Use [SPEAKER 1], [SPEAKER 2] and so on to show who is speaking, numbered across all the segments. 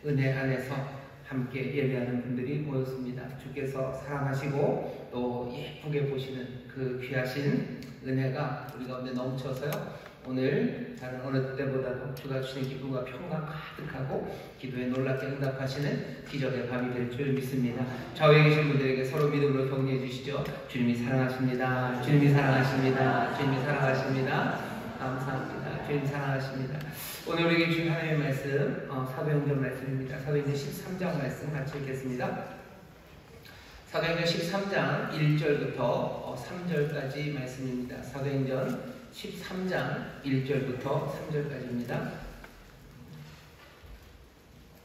[SPEAKER 1] 은혜 안에서 함께 예배하는 분들이 모였습니다. 주께서 사랑하시고 또 예쁘게 보시는 그 귀하신 은혜가 우리 가운데 넘쳐서요, 오늘 다른 어느 때보다도 주가 주시는 기쁨과 평강 가득하고 기도에 놀랍게 응답하시는 기적의 밤이 될 줄 믿습니다. 좌우에 계신 분들에게 서로 믿음으로 격려해 주시죠. 주님이 사랑하십니다. 주님이 사랑하십니다. 주님이 사랑하십니다. 감사합니다. 주님 사랑하십니다. 오늘 우리에게 주신 하나님의 말씀, 사도행전 말씀입니다. 사도행전 13장 말씀 같이 읽겠습니다. 사도행전 13장 1절부터 3절까지 말씀입니다. 사도행전 13장 1절부터 3절까지입니다.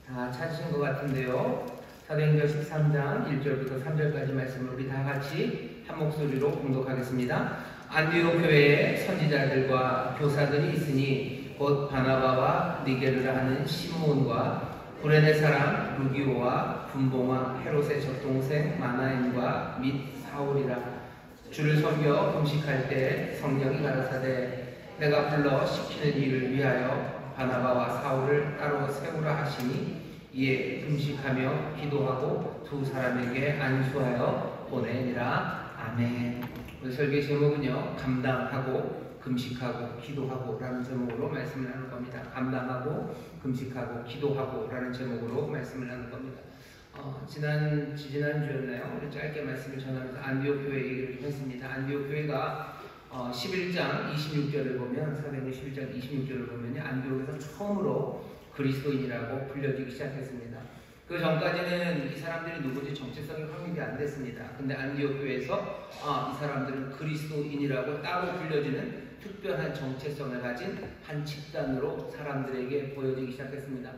[SPEAKER 1] 다 찾으신 것 같은데요. 사도행전 13장 1절부터 3절까지 말씀을 우리 다 같이 한 목소리로 봉독하겠습니다. 안디옥 교회에 선지자들과 교사들이 있으니 곧 바나바와 니게르라 하는 시므온과 구레네 사람 루기오와 분봉왕 헤롯의 젖동생 마나엔과 및 사울이라. 주를 섬겨 금식할 때 성령이 가라사대 내가 불러 시키는 일을 위하여 바나바와 사울을 따로 세우라 하시니 이에 금식하며 기도하고 두 사람에게 안수하여 보내니라. 아멘. 오늘 설교 제목은요, 감당하고 금식하고 기도하고 라는 제목으로 말씀을 나눌 겁니다. 감당하고 금식하고 기도하고 라는 제목으로 말씀을 나눌 겁니다. 지난주였나요? 우리 짧게 말씀을 전하면서 안디옥 교회 얘기를 좀 했습니다. 안디옥 교회가 11장 26절을 보면, 사도행전 11장 26절을 보면 안디옥에서 처음으로 그리스도인이라고 불려지기 시작했습니다. 그 전까지는 이 사람들이 누구지 정체성이 확립이 안 됐습니다. 근데 안디옥 교회에서 이 사람들은 그리스도인이라고 따로 불려지는 특별한 정체성을 가진 한 집단으로 사람들에게 보여지기 시작했습니다.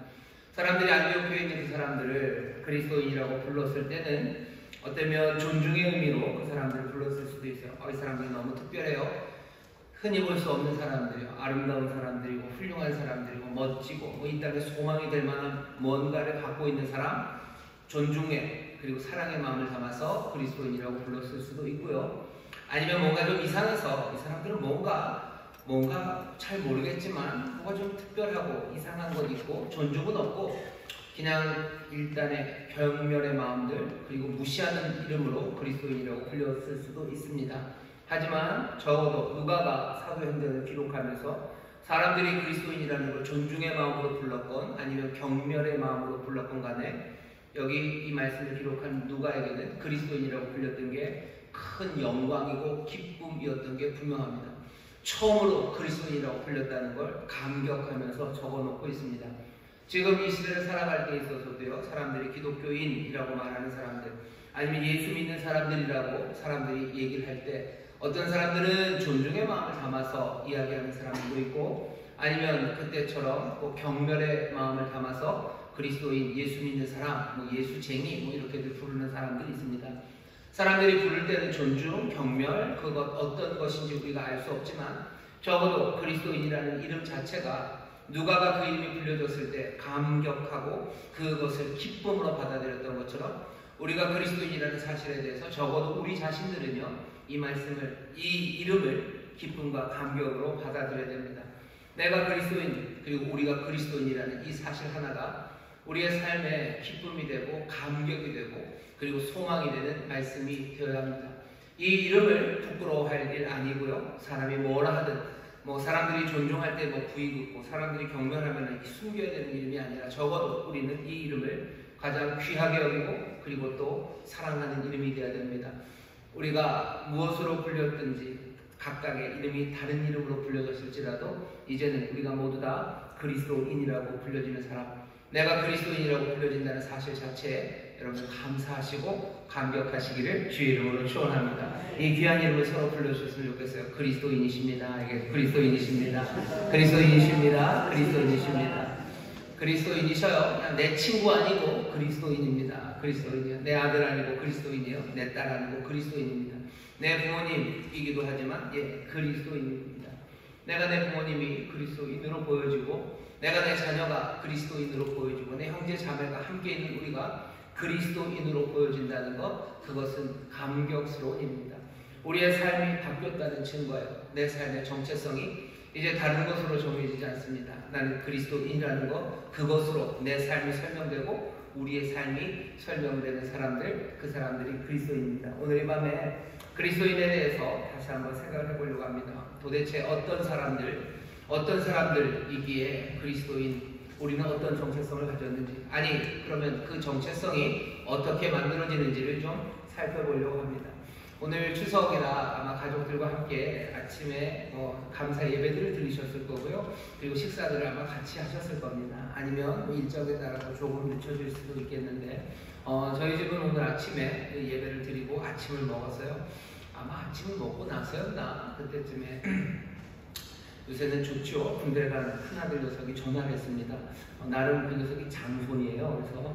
[SPEAKER 1] 사람들이 안디옥 교회에 있는 그 사람들을 그리스도인이라고 불렀을 때는 어쩌면 존중의 의미로 그 사람들을 불렀을 수도 있어요. 이 사람들이 너무 특별해요. 흔히 볼 수 없는 사람들이요. 아름다운 사람들이고 훌륭한 사람들이고 멋지고 이 땅에 소망이 될 만한 뭔가를 갖고 있는 사람, 존중의 그리고 사랑의 마음을 담아서 그리스도인이라고 불렀을 수도 있고요. 아니면 뭔가 좀 이상해서 이 사람들은 뭔가 잘 모르겠지만 뭔가 좀 특별하고 이상한 것 있고 존중은 없고 그냥 일단의 경멸의 마음들 그리고 무시하는 이름으로 그리스도인이라고 불렸을 수도 있습니다. 하지만 적어도 누가가 사도행전을 기록하면서 사람들이 그리스도인이라는 걸 존중의 마음으로 불렀건 아니면 경멸의 마음으로 불렀건 간에 여기 이 말씀을 기록한 누가에게는 그리스도인이라고 불렸던 게 큰 영광이고 기쁨이었던 게 분명합니다. 처음으로 그리스도인이라고 불렸다는 걸 감격하면서 적어놓고 있습니다. 지금 이 시대를 살아갈 때 있어서도요, 사람들이 기독교인이라고 말하는 사람들 아니면 예수 믿는 사람들이라고 사람들이 얘기를 할 때 어떤 사람들은 존중의 마음을 담아서 이야기하는 사람도 있고 아니면 그때처럼 경멸의 마음을 담아서 그리스도인, 예수 믿는 사람, 예수쟁이 이렇게들 부르는 사람들이 있습니다. 사람들이 부를 때는 존중, 경멸, 그것 어떤 것인지 우리가 알 수 없지만 적어도 그리스도인이라는 이름 자체가 누가가 그 이름이 불려졌을 때 감격하고 그것을 기쁨으로 받아들였던 것처럼 우리가 그리스도인이라는 사실에 대해서 적어도 우리 자신들은요, 이 말씀을, 이 이름을 기쁨과 감격으로 받아들여야 됩니다. 내가 그리스도인, 그리고 우리가 그리스도인이라는 이 사실 하나가 우리의 삶에 기쁨이 되고 감격이 되고 그리고 소망이 되는 말씀이 되어야 합니다. 이 이름을 부끄러워할 일 아니고요. 사람이 뭐라 하든 사람들이 존중할 때 부익 웃고 사람들이 경멸하면 숨겨야 되는 이름이 아니라 적어도 우리는 이 이름을 가장 귀하게 여기고 그리고 또 사랑하는 이름이 되어야 됩니다. 우리가 무엇으로 불렸든지 각각의 이름이 다른 이름으로 불려졌을지라도 이제는 우리가 모두 다 그리스도인이라고 불려지는 사람, 내가 그리스도인이라고 불려진다는 사실 자체에 여러분 감사하시고 감격하시기를 주의 이름으로 축원합니다. 이 귀한 이름을 서로 불러주셨으면 좋겠어요. 그리스도인이십니다. 이게 그리스도인이십니다. 그리스도인이십니다. 그리스도인이십니다. 그리스도인이셔요. 그냥 내 친구 아니고 그리스도인입니다. 그리스도인이요. 내 아들 아니고 그리스도인이요. 내 딸 아니고 그리스도인입니다. 내 부모님이기도 하지만 그리스도인입니다. 내가 내 부모님이 그리스도인으로 보여지고 내가 내 자녀가 그리스도인으로 보여지고 내 형제 자매가 함께 있는 우리가 그리스도인으로 보여진다는 것, 그것은 감격스러운 일입니다. 우리의 삶이 바뀌었다는 증거예요. 내 삶의 정체성이 이제 다른 것으로 정해지지 않습니다. 나는 그리스도인이라는 것, 그것으로 내 삶이 설명되고 우리의 삶이 설명되는 사람들, 그 사람들이 그리스도인입니다. 오늘 이 밤에 그리스도인에 대해서 다시 한번 생각을 해보려고 합니다. 도대체 어떤 사람들이기에 그리스도인, 우리는 어떤 정체성을 가졌는지, 아니 그러면 그 정체성이 어떻게 만들어지는지를 좀 살펴보려고 합니다. 오늘 추석이라 아마 가족들과 함께 아침에 감사 예배들을 드리셨을 거고요. 그리고 식사들을 아마 같이 하셨을 겁니다. 아니면 일정에 따라서 조금 늦춰질 수도 있겠는데 저희 집은 오늘 아침에 예배를 드리고 아침을 먹었어요. 아마 아침을 먹고 나서였나 그때쯤에 요새는 좋죠. 군대 간 큰아들 녀석이 전화를 했습니다. 나름 그 녀석이 장손이에요. 그래서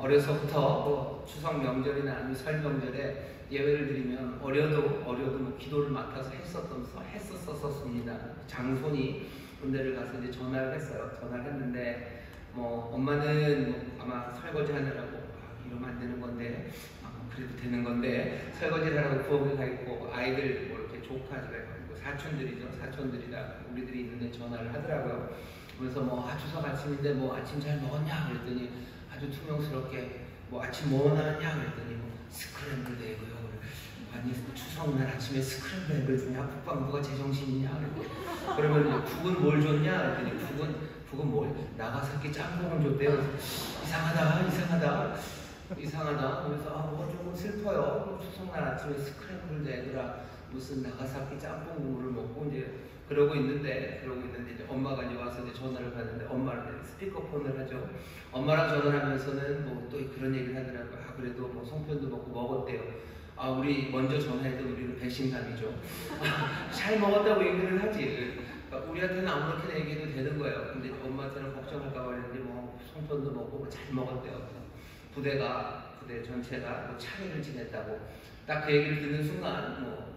[SPEAKER 1] 어려서부터 추석 명절이나 아니면 설 명절에 예배를 드리면 어려도 뭐 기도를 맡아서 했었습니다. 장손이 군대를 가서 이제 전화를 했어요. 전화를 했는데 엄마는 아마 설거지 하느라고 이러면 안 되는 건데 그래도 되는 건데 설거지를 하라고 부엌에 가 있고 아이들 이렇게 조카들 사촌들이다 우리들이 있는데 전화를 하더라고요. 그래서 추석 아침인데 아침 잘 먹었냐 그랬더니 아주 투명스럽게 아침 뭐 나왔냐 그랬더니 스크램블 에그요. 아니 추석날 아침에 스크램블 에그 주냐? 국방부가 제정신이냐? 그러면 국은 뭘 줬냐? 그랬더니 국은 뭘? 나가사키 짬뽕을 줬대요. 이상하다. 그래서 조금 슬퍼요. 추석날 아침에 스크램블 에그라 무슨 나가사키 짬뽕 국물을 먹고 이제 그러고 있는데 이제 엄마가 이제 와서 이제 전화를 받는데 엄마를 스피커폰을 하죠. 엄마랑 전화를 하면서는 또 그런 얘기를 하더라고요. 그래도 송편도 먹었대요. 우리 먼저 전화해도 우리는 배신감이죠. 잘 먹었다고 얘기를 하지. 우리한테는 아무렇게나 얘기해도 되는 거예요. 근데 엄마한테는 걱정할까 봐 했는데 송편도 먹고 잘 먹었대요. 부대 전체가 차례를 지냈다고. 딱 그 얘기를 듣는 순간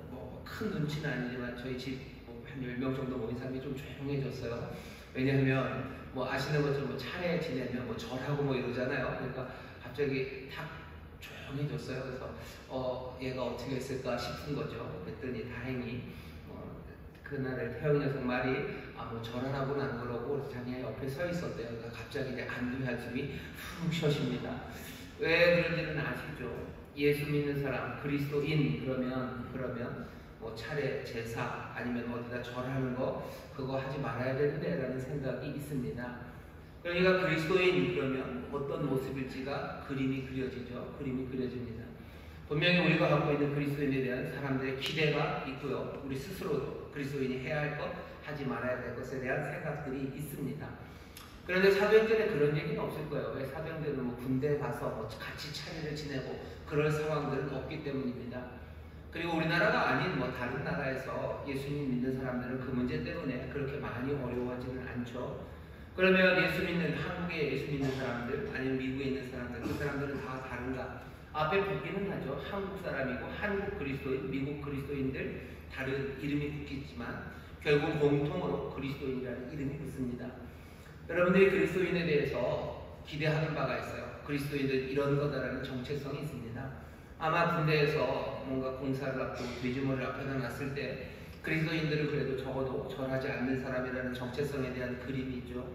[SPEAKER 1] 큰 눈치는 아니지만 저희 집 한 10명 정도 모인 사람이 좀 조용해졌어요. 왜냐하면 아시는 것처럼 차례 지내면 절하고 이러잖아요. 그러니까 갑자기 탁 조용해졌어요. 그래서 얘가 어떻게 했을까 싶은 거죠. 그랬더니 다행히 그날에 태영 녀석 말이 절하라고는 안 그러고 자기 옆에 서 있었대요. 그러니까 갑자기 이제 안도의 한숨이 훅 쉬십니다. 왜 그런지는 아시죠? 예수 믿는 사람, 그리스도인 그러면 차례 제사 아니면 어디다 절하는 거 그거 하지 말아야 되는데 라는 생각이 있습니다. 그러니까 그리스도인 그러면 어떤 모습일지가 그림이 그려집니다. 분명히 우리가 갖고 있는 그리스도인에 대한 사람들의 기대가 있고요. 우리 스스로도 그리스도인이 해야 할 것, 하지 말아야 될 것에 대한 생각들이 있습니다. 그런데 사도행전에 그런 얘기는 없을 거예요. 왜 사도행전은 군대에 가서 같이 차례를 지내고 그럴 상황들은 없기 때문입니다. 그리고 우리나라가 아닌 다른 나라에서 예수님 믿는 사람들은 그 문제 때문에 그렇게 많이 어려워하지는 않죠. 그러면 한국에 예수 믿는 사람들, 아니면 미국에 있는 사람들, 그 사람들은 다 다른가? 앞에 붙기는 하죠. 한국 사람이고 한국 그리스도인, 미국 그리스도인들 다른 이름이 붙겠지만 결국 공통으로 그리스도인이라는 이름이 붙습니다. 여러분들이 그리스도인에 대해서 기대하는 바가 있어요. 그리스도인들 이런 거다라는 정체성이 있습니다. 아마 군대에서 뭔가 공사를 앞두고 돼지머리를 앞에다 놨을 때 그리스도인들은 그래도 적어도 절하지 않는 사람이라는 정체성에 대한 그림이 있죠.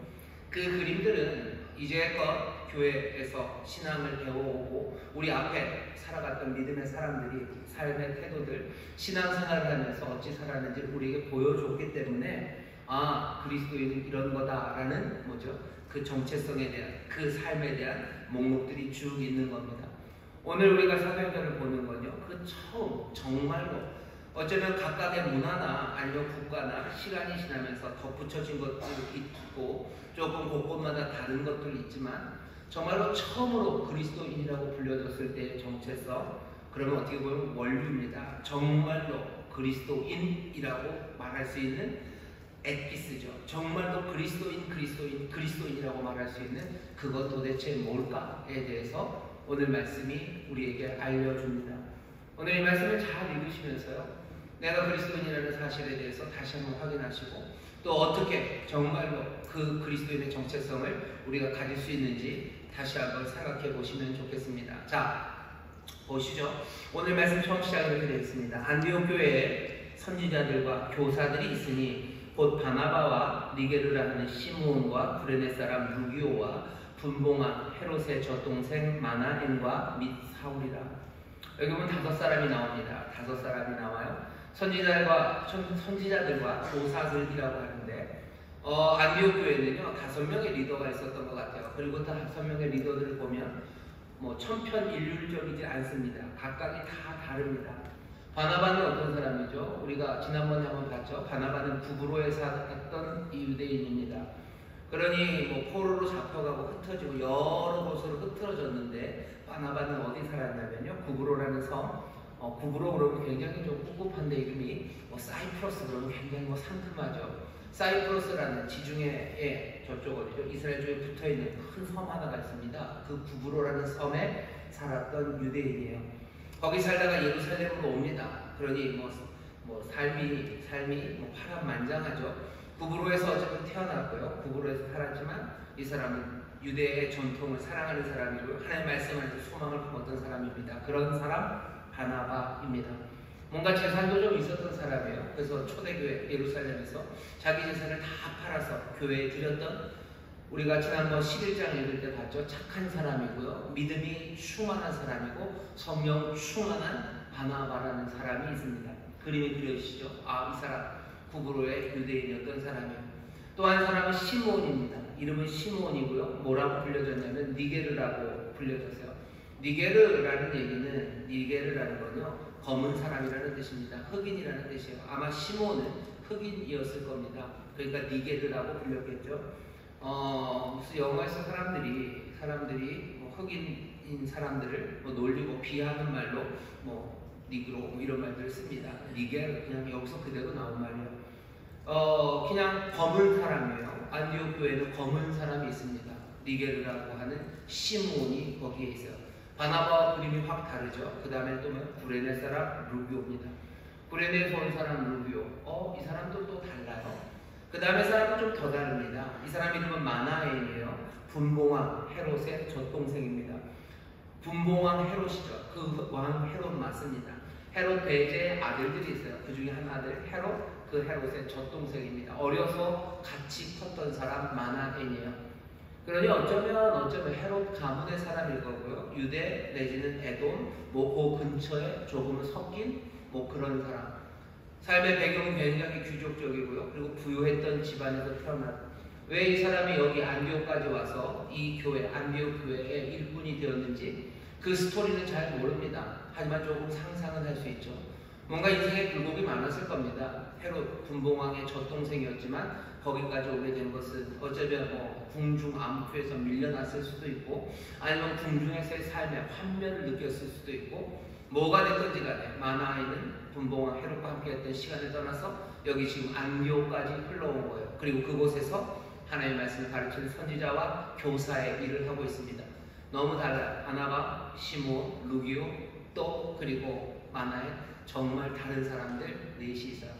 [SPEAKER 1] 그 그림들은 이제껏 교회에서 신앙을 배워오고 우리 앞에 살아갔던 믿음의 사람들이 삶의 태도들, 신앙생활을 하면서 어찌 살았는지 우리에게 보여줬기 때문에 그리스도인은 이런 거다라는 그 정체성에 대한, 그 삶에 대한 목록들이 쭉 있는 겁니다. 오늘 우리가 사도행전을 보는 건요, 그 처음 정말로 어쩌면 각각의 문화나 아니면 국가나 시간이 지나면서 덧붙여진 것들이 있고 조금 곳곳마다 다른 것들이 있지만 정말로 처음으로 그리스도인이라고 불려졌을 때의 정체성, 그러면 어떻게 보면 원류입니다. 정말로 그리스도인이라고 말할 수 있는 엑기스죠. 정말로 그리스도인이라고 말할 수 있는 그것 도대체 뭘까에 대해서 오늘 말씀이 우리에게 알려줍니다. 오늘 이 말씀을 잘 읽으시면서요, 내가 그리스도인이라는 사실에 대해서 다시 한번 확인하시고 또 어떻게 정말로 그 그리스도인의 정체성을 우리가 가질 수 있는지 다시 한번 생각해 보시면 좋겠습니다. 자, 보시죠. 오늘 말씀 처음 시작을 이렇게 되어 있습니다. 안디옥 교회에 선지자들과 교사들이 있으니 곧 바나바와 니게르라 하는 시므온과 구레네 사람 루기오와 분봉왕 헤롯의 젖동생 마나엔과 및 사울이라. 여기 보면 5사람이 나옵니다. 5사람이 나와요. 선지자들과 교사들이라고 하는데 안디옥 교회는요 5명의 리더가 있었던 것 같아요. 그리고 다 5명의 리더들을 보면 뭐 천편일률적이지 않습니다. 각각이 다 다릅니다. 바나바는 어떤 사람이죠? 우리가 지난번에 한번 봤죠. 바나바는 구브로에 살았던 유대인입니다. 그러니 뭐 포로로 잡혀가고 흩어지고 여러 곳으로 흩어졌는데 바나바는 어디 살았냐면요 구브로라는 섬. 구브로 그러면 굉장히 좀 꿉꿉한데 이름이 사이프러스 그러면 굉장히 상큼하죠. 사이프러스라는 지중해 저쪽 어디죠? 이스라엘 쪽에 붙어있는 큰 섬 하나가 있습니다. 그 구브로라는 섬에 살았던 유대인이에요. 거기 살다가 예루살렘으로 옵니다. 그러니 삶이 파란만장하죠. 구브로에서 어쨌든 태어났고요. 구브로에서 살았지만 이 사람은 유대의 전통을 사랑하는 사람이고요. 하나님의 말씀 안에서 소망을 품었던 사람입니다. 그런 사람 바나바입니다. 뭔가 재산도 좀 있었던 사람이에요. 그래서 초대교회 예루살렘에서 자기 재산을 다 팔아서 교회에 드렸던, 우리가 지난번 11장 읽을 때 봤죠. 착한 사람이고요. 믿음이 충만한 사람이고 성령 충만한 바나바라는 사람이 있습니다. 그림이 그려지시죠. 이 사람 구브로의 유대인이었던 사람이에요. 또 한 사람은 시므온입니다. 이름은 시므온이고요. 뭐라고 불려졌냐면 니게르라고 불려졌어요. 니게르라는 건요 검은 사람이라는 뜻입니다. 흑인이라는 뜻이에요. 아마 시므온은 흑인이었을 겁니다. 그러니까 니게르라고 불렸겠죠. 무슨 영화에서 사람들이 흑인인 사람들을 놀리고 비하하는 말로 니그로 이런 말들을 씁니다. 니게르 그냥 여기서 그대로 나온 말이에요. 그냥 검은 사람이에요. 안디옥 교회는 검은 사람이 있습니다. 니게르라고 하는 시므온이 거기에 있어요. 바나바와 그림이 확 다르죠. 그 다음에 또 구레네 사람 루기오입니다. 구레네에서 온 사람 루기오. 이 사람도 또 달라요. 그 다음에 사람은 좀 더 다릅니다. 이 사람 이름은 마나엔이에요. 분봉왕 헤롯의 젖동생입니다. 분봉왕 헤롯이죠. 그 왕 헤롯 맞습니다. 헤롯 대제의 아들들이 있어요. 그 중에 한 아들 헤롯, 그 헤롯의 젖동생입니다. 어려서 같이 컸던 사람 마나엔이에요. 그러니 어쩌면 헤롯 가문의 사람일 거고요. 유대 내지는 에돔, 그 근처에 조금은 섞인 그런 사람. 삶의 배경은 굉장히 귀족적이고요. 그리고 부유했던 집안에서 태어났고, 왜 이 사람이 여기 안디옥까지 와서 이 교회, 안디옥 교회의 일꾼이 되었는지 그 스토리는 잘 모릅니다. 하지만 조금 상상은 할 수 있죠. 뭔가 인생에 굴곡이 많았을 겁니다. 헤롯 분봉왕의 젖동생이었지만 거기까지 오게 된 것은 어쩌면 궁중 암투에서 밀려났을 수도 있고, 아니면 궁중에서의 삶의 환멸을 느꼈을 수도 있고, 뭐가 됐든지 간에 마나엔은 분봉왕 헤롯과 함께했던 시간을 떠나서 여기 지금 안디옥까지 흘러온 거예요. 그리고 그곳에서 하나님의 말씀을 가르치는 선지자와 교사의 일을 하고 있습니다. 너무 달라요. 바나바, 시므온, 루기오, 또 그리고 마나엔, 정말 다른 사람들 넷이 있어요.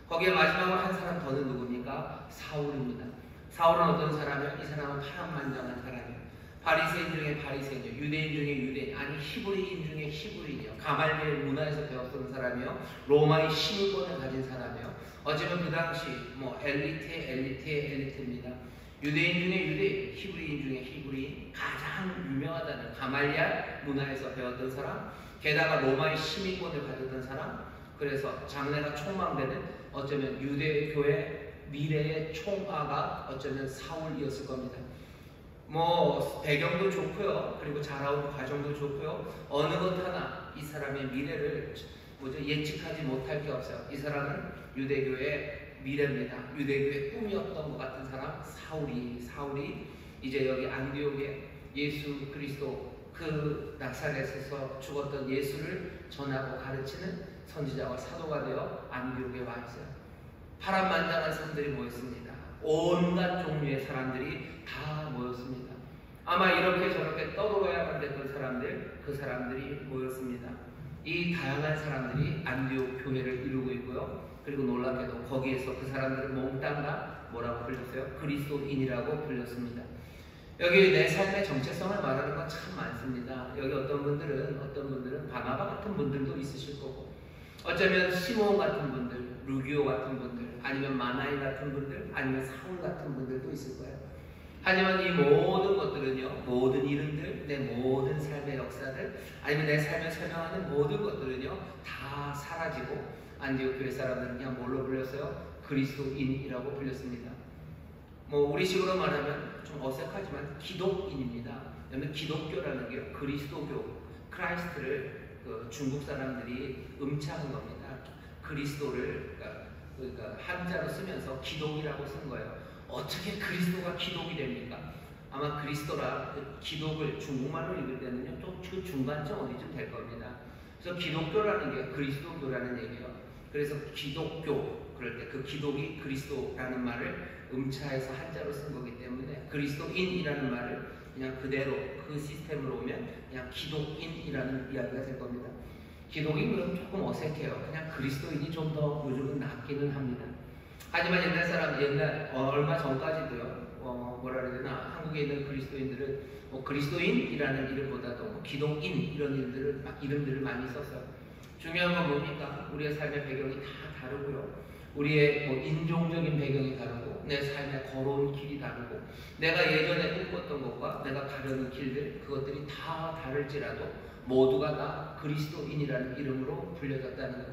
[SPEAKER 1] 거기에 마지막으로 한 사람 더는 누굽니까? 사울입니다. 사울은 어떤 사람이에요? 이 사람은 파란만장한 사람이에요. 바리새인 중에 바리새인이요, 유대인 중에 유대인, 아니 히브리인 중에 히브리인이요, 가말리엘 문화에서 배웠던 사람이요, 로마의 시민권을 가진 사람이요. 어쩌면 그 당시 엘리트의 엘리트입니다. 유대인 중에 유대인, 히브리인 중에 히브리인, 가장 유명하다는 가말리엘 문화에서 배웠던 사람, 게다가 로마의 시민권을 가졌던 사람. 그래서 장래가 촉망되는 어쩌면 유대교회 미래의 총아가 어쩌면 사울이었을 겁니다. 배경도 좋고요. 그리고 자라온 과정도 좋고요. 어느 것 하나 이 사람의 미래를 예측하지 못할 게 없어요. 이 사람은 유대교의 미래입니다. 유대교의 꿈이었던 것 같은 사람, 사울이 이제 여기 안디옥에 예수 그리스도, 그 나사렛에서 죽었던 예수를 전하고 가르치는 선지자와 사도가 되어 안디옥에 와 있어요. 파란만장한 사람들이 모였습니다. 온갖 종류의 사람들이 다 모였습니다. 아마 이렇게 저렇게 떠돌아야만 됐던 사람들, 그 사람들이 모였습니다. 이 다양한 사람들이 안디옥 교회를 이루고 있고요. 그리고 놀랍게도 거기에서 그 사람들을 몽땅 다 뭐라고 불렸어요? 그리스도인이라고 불렸습니다. 여기 내 삶의 정체성을 말하는 건 참 많습니다. 여기 어떤 분들은 바나바 같은 분들도 있으실 거고, 어쩌면 시므온 같은 분들, 루기오 같은 분들, 분들, 아니면 마나이 같은 분들, 아니면 사울 같은 분들도 있을 거예요. 하지만 이 모든 것들은요, 모든 이름들, 내 모든 삶의 역사들, 아니면 내 삶을 설명하는 모든 것들은요, 다 사라지고 안디옥 교회 사람들은 그냥 뭘로 불렸어요? 그리스도인이라고 불렸습니다. 뭐 우리식으로 말하면 좀 어색하지만 기독인입니다. 왜냐하면 기독교라는 게 그리스도교, 크라이스트를 중국 사람들이 음차한 겁니다. 그리스도를 그러니까 한자로 쓰면서 기독이라고 쓴 거예요. 어떻게 그리스도가 기독이 됩니까? 아마 그리스도라 기독을 중국말로 읽을 때는요, 좀 그 중간점 어디쯤 될 겁니다. 그래서 기독교라는 게 그리스도교라는 얘기예요. 그래서 기독교 그럴 때 그 기독이 그리스도라는 말을 음차해서 한자로 쓴 거기 때문에 그리스도인이라는 말을 그냥 그대로 그 시스템으로 오면 그냥 기독인이라는 이야기가 될 겁니다. 기독인 그럼 조금 어색해요. 그냥 그리스도인이 좀 더 요즘은 낫기는 합니다. 하지만 옛날 사람, 얼마 전까지도요, 뭐라 그래야 되나, 한국에 있는 그리스도인들은 그리스도인이라는 이름보다도 기독인 이런 이름들을 많이 썼어요. 중요한 건 뭡니까? 우리의 삶의 배경이 다 다르고요. 우리의 인종적인 배경이 다르고, 내 삶에 걸어온 길이 다르고, 내가 예전에 꿈꿨던 것과 내가 가려는 길들, 그것들이 다 다를지라도 모두가 다 그리스도인이라는 이름으로 불려졌다는 것.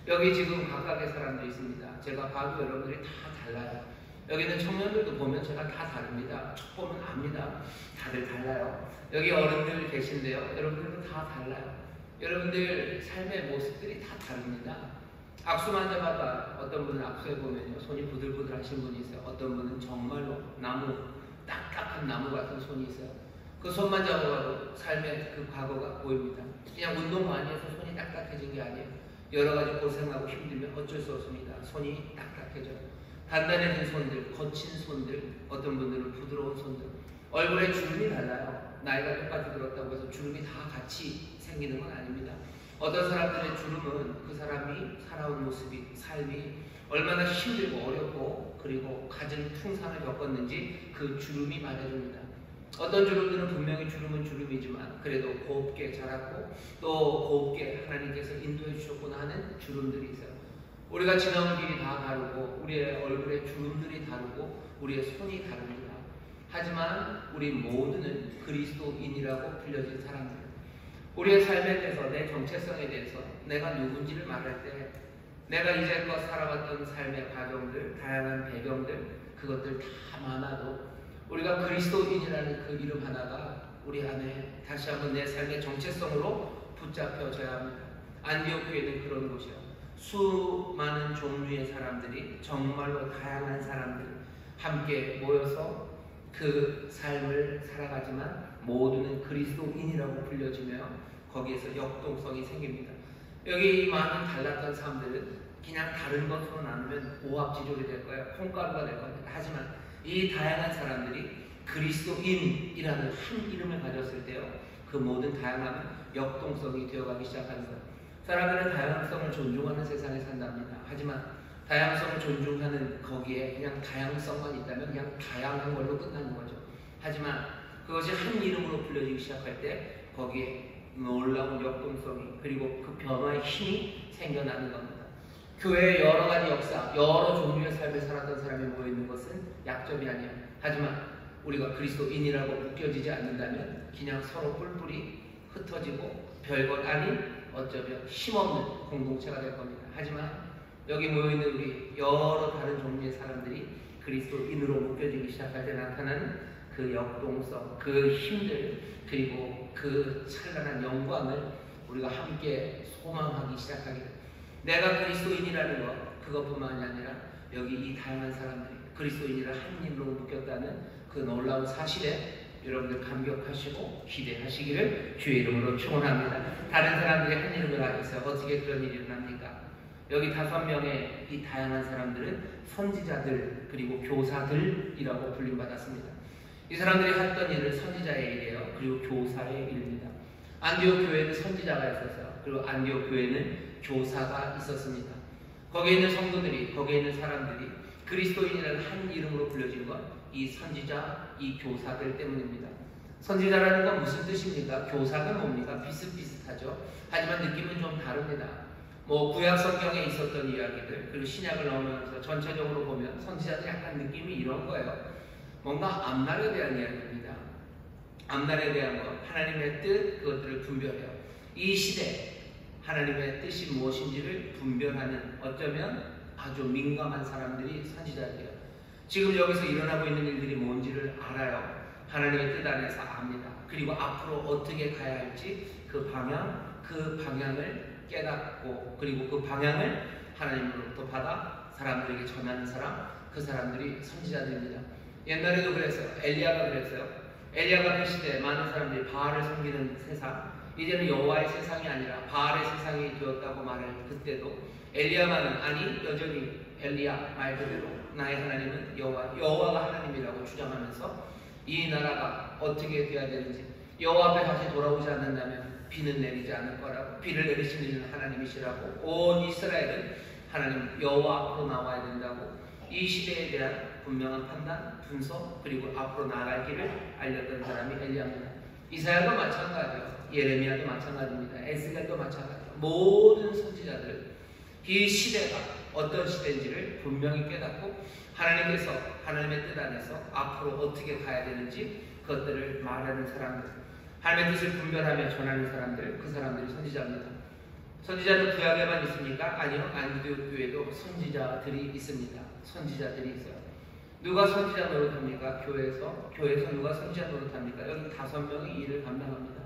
[SPEAKER 1] 여기 지금 각각의 사람들이 있습니다. 제가 봐도 여러분들이 다 달라요. 여기는 청년들도 보면 제가 다 다릅니다. 쭉 보면 압니다. 다들 달라요. 여기 어른들 계신데요. 여러분들도 다 달라요. 여러분들 삶의 모습들이 다 다릅니다. 악수만 해봐도 어떤 분은 악수해 보면요, 손이 부들부들 하신 분이 있어요. 어떤 분은 정말로 딱딱한 나무 같은 손이 있어요. 그 손만 잡아봐도 삶의 그 과거가 보입니다. 그냥 운동 많이 해서 손이 딱딱해진 게 아니에요. 여러 가지 고생하고 힘들면 어쩔 수 없습니다. 손이 딱딱해져요. 단단해진 손들, 거친 손들, 어떤 분들은 부드러운 손들, 얼굴에 주름이 달라요. 나이가 똑같이 들었다고 해서 주름이 다 같이 생기는 건 아닙니다. 어떤 사람들의 주름은 그 사람이 살아온 모습이, 삶이 얼마나 힘들고 어렵고 그리고 가진 풍상을 겪었는지 그 주름이 말해줍니다. 어떤 주름들은 분명히 주름은 주름이지만 그래도 곱게 자랐고 또 곱게 하나님께서 인도해 주셨구나 하는 주름들이 있어요. 우리가 지나온 길이 다 다르고 우리의 얼굴에 주름들이 다르고 우리의 손이 다릅니다. 하지만 우리 모두는 그리스도인이라고 불려진 사람들. 우리의 삶에 대해서, 내 정체성에 대해서 내가 누군지를 말할 때 내가 이제껏 살아왔던 삶의 과정들, 다양한 배경들, 그것들 다 많아도 우리가 그리스도인이라는 그 이름 하나가 우리 안에 다시 한번 내 삶의 정체성으로 붙잡혀져야 합니다. 안디옥 교회는 그런 곳이에요. 수많은 종류의 사람들이, 정말로 다양한 사람들이 함께 모여서 그 삶을 살아가지만 모두는 그리스도인이라고 불려지며 거기에서 역동성이 생깁니다. 여기 많은 달랐던 사람들은 그냥 다른 것으로 나누면 오합지졸이 될 거예요. 콩가루가 될 겁니다. 하지만 이 다양한 사람들이 그리스도인이라는 한 이름을 가졌을 때요, 그 모든 다양함은 역동성이 되어가기 시작하는 거예요. 사람들은 다양성을 존중하는 세상에 산답니다. 하지만 다양성을 존중하는 거기에 그냥 다양성만 있다면 그냥 다양한 걸로 끝나는 거죠. 하지만 그것이 한 이름으로 불려지기 시작할 때 거기에 놀라운 역동성이 그리고 그 변화의 힘이 생겨나는 겁니다. 교회의 여러 가지 역사, 여러 종류의 삶을 살았던 사람이 모여있는 것은 약점이 아니에요. 하지만 우리가 그리스도인이라고 묶여지지 않는다면 그냥 서로 뿔뿔이 흩어지고 별것 아닌 어쩌면 힘없는 공동체가 될 겁니다. 하지만 여기 모여있는 우리 여러 다른 종류의 사람들이 그리스도인으로 묶여지기 시작할 때 나타나는 그 역동성, 그 힘들, 그리고 그 찬란한 영광을 우리가 함께 소망하기 시작하게 됩니다. 내가 그리스도인이라는 것, 그것뿐만이 아니라 여기 이 다양한 사람들이 그리스도인이라 한 이름으로 묶였다는 그 놀라운 사실에 여러분들 감격하시고 기대하시기를 주의 이름으로 축원합니다. 다른 사람들이 한 이름을 가져서 어떻게 그런 일이 일어납니까? 여기 5명의 이 다양한 사람들은 선지자들 그리고 교사들이라고 불림받았습니다. 이 사람들이 했던 일은 선지자의 일이에요. 그리고 교사의 일입니다. 안디옥 교회는 선지자가 있었어요. 그리고 안디옥 교회는 교사가 있었습니다. 거기에 있는 성도들이, 거기에 있는 사람들이 그리스도인이라는 한 이름으로 불려진 것, 이 선지자, 이 교사들 때문입니다. 선지자라는 건 무슨 뜻입니까? 교사가 뭡니까? 비슷비슷하죠. 하지만 느낌은 좀 다릅니다. 뭐 구약 성경에 있었던 이야기들 그리고 신약을 넣으면서 전체적으로 보면 선지자들 약간 느낌이 이런 거예요. 뭔가 앞날에 대한 이야기입니다. 앞날에 대한 것, 하나님의 뜻 그것들을 분별해요. 이 시대 하나님의 뜻이 무엇인지를 분별하는 어쩌면 아주 민감한 사람들이 선지자들이에요. 지금 여기서 일어나고 있는 일들이 뭔지를 알아요. 하나님의 뜻 안에서 압니다. 그리고 앞으로 어떻게 가야 할지 그 방향을 깨닫고 그리고 그 방향을 하나님으로부터 받아 사람들에게 전하는 사람, 그 사람들이 선지자들입니다. 옛날에도 그랬어요. 엘리야가 그랬어요. 엘리야가 그 시대에 많은 사람들이 바알을 섬기는 세상, 이제는 여호와의 세상이 아니라 바알의 세상이 되었다고 말할 그때도 엘리야만은 아니 여전히 엘리야 말 그대로 나의 하나님은 여호와가 하나님이라고 주장하면서 이 나라가 어떻게 되어야 되는지 여호와 앞에 다시 돌아오지 않는다면 비는 내리지 않을 거라고, 비를 내리시는 하나님이시라고, 온 이스라엘은 하나님 여호와 앞으로 나와야 된다고 이 시대에 대한 분명한 판단, 분석 그리고 앞으로 나아갈 길을 알렸던 사람이 엘리야입니다. 이사야도 마찬가지예요. 예레미야도 마찬가지입니다. 에스겔도 마찬가지예요. 모든 선지자들 이 시대가 어떤 시대인지를 분명히 깨닫고 하나님께서 하나님의 뜻 안에서 앞으로 어떻게 가야 되는지 그것들을 말하는 사람들, 하나님의 뜻을 분별하며 전하는 사람들, 그 사람들이 선지자입니다. 선지자는 구약에만 있습니까? 아니요. 안디옥 교회도 선지자들이 있습니다. 선지자들이 있어요. 누가 선지자 노릇합니까? 교회에서 누가 선지자 노릇합니까? 여기 5명이 이 일을 감당합니다.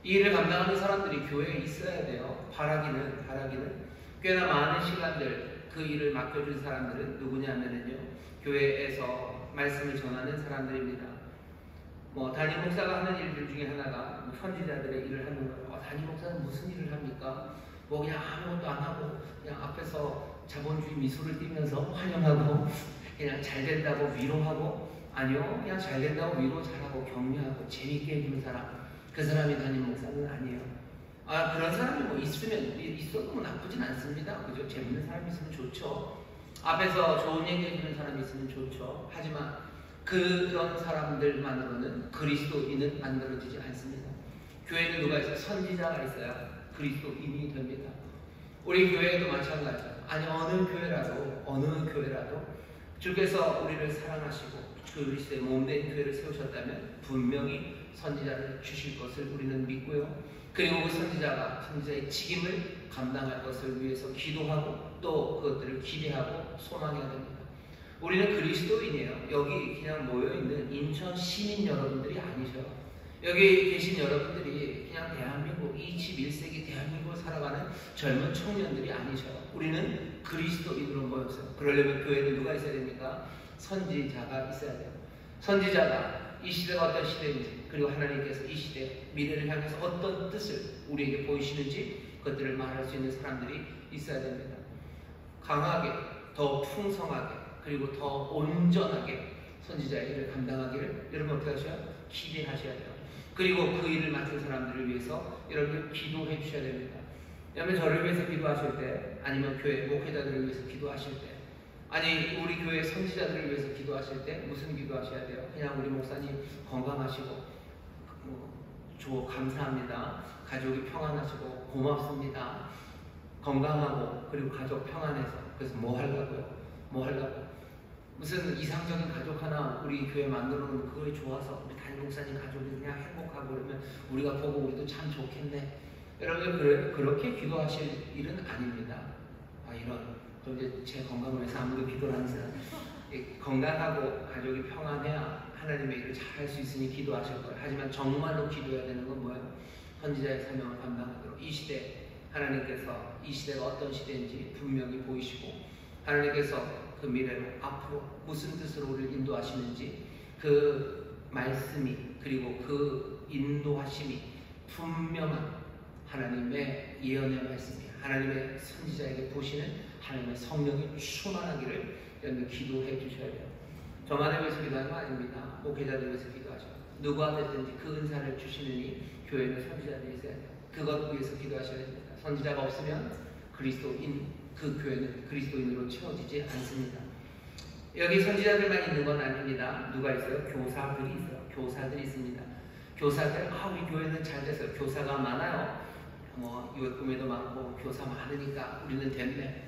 [SPEAKER 1] 이 일을 감당하는 사람들이 교회에 있어야 돼요. 바라기는 꽤나 많은 시간들 그 일을 맡겨준 사람들은 누구냐면요, 교회에서 말씀을 전하는 사람들입니다. 뭐 담임 목사가 하는 일들 중에 하나가 뭐 선지자들의 일을 하는 거예요. 담임 목사는 무슨 일을 합니까? 뭐 그냥 아무것도 안 하고 그냥 앞에서 자본주의 미소를 띠면서 환영하고 그냥 잘 된다고 위로하고, 아니요, 그냥 잘 된다고 위로 잘하고 격려하고 재밌게 해주는 사람, 그 사람이 담임 목사는 아니에요. 그런 사람이 뭐 있어도 뭐 나쁘진 않습니다. 그죠? 재밌는 사람이 있으면 좋죠. 앞에서 좋은 얘기 해주는 사람이 있으면 좋죠. 하지만 그런 사람들만으로는 그리스도인은 만들어지지 않습니다. 교회는 누가 있어요? 선지자가 있어야 그리스도인이 됩니다. 우리 교회도 마찬가지예요. 아니 어느 교회라도 주께서 우리를 사랑하시고 그리스도의 몸된 교회를 세우셨다면 분명히 선지자를 주실 것을 우리는 믿고요. 그리고 그 선지자의 직임을 감당할 것을 위해서 기도하고 또 그것들을 기대하고 소망해야 됩니다. 우리는 그리스도인이에요. 여기 그냥 모여있는 인천 시민 여러분들이 아니셔요. 여기 계신 여러분들이 그냥 대한민국 21세기 대한민국을 살아가는 젊은 청년들이 아니셔요. 우리는 그리스도인으로 모였어요. 그러려면 교회는 누가 있어야 됩니까? 선지자가 있어야 돼요. 선지자가 이 시대가 어떤 시대인지, 그리고 하나님께서 이 시대 미래를 향해서 어떤 뜻을 우리에게 보이시는지 그것들을 말할 수 있는 사람들이 있어야 됩니다. 강하게, 더 풍성하게, 그리고 더 온전하게 선지자의 일을 감당하기를 여러분 어떻게 하셔요? 기대하셔야 돼요. 그리고 그 일을 맡은 사람들을 위해서 여러분 기도해 주셔야 됩니다. 여러분 저를 위해서 기도하실 때, 아니면 교회 목회자들을 위해서 기도하실 때, 아니 우리 교회 선지자들을 위해서 기도하실 때 무슨 기도하셔야 돼요? 그냥 우리 목사님 건강하시고 감사합니다. 가족이 평안하시고 고맙습니다. 건강하고 그리고 가족 평안해서 그래서 뭐 하려고 무슨 이상적인 가족 하나 우리 교회 만들어 놓으면 그거에 좋아서 우리 담임 목사님 가족이 그냥 행복하고 그러면 우리가 보고 우리도 참 좋겠네. 여러분 그렇게 기도하실 일은 아닙니다. 그럼 이제 제 건강을 위해서 아무도 기도를 하는 사람, 건강하고 가족이 평안해야 하나님의 일을 잘할 수 있으니 기도하실 거예요. 하지만 정말로 기도해야 되는 건 뭐예요? 선지자의 사명을 감당하도록 이 시대 하나님께서 이 시대가 어떤 시대인지 분명히 보이시고, 하나님께서 그 미래로 앞으로 무슨 뜻으로 우리를 인도하시는지 그 말씀이, 그리고 그 인도하심이 분명한 하나님의 예언의 말씀이, 하나님의 선지자에게 보시는 하나님의 성령이 충만하기를 여러분 기도해 주셔야 돼요. 저만을 위해서 기도하는 거 아닙니다. 목회자들 위해서 기도하셔요. 누가 됐든지 그 은사를 주시느니 교회는 선지자들이 있어야 돼요. 그것 위해서 기도하셔야 됩니다. 선지자가 없으면 그 교회는 그리스도인으로 채워지지 않습니다. 여기 선지자들만 있는 건 아닙니다. 누가 있어요? 교사들이 있어요. 교사들이 있습니다. 교사들, 우리 교회는 잘 됐어요. 교사가 많아요. 뭐 유해꿈에도 많고 교사 많으니까 우리는 됐네.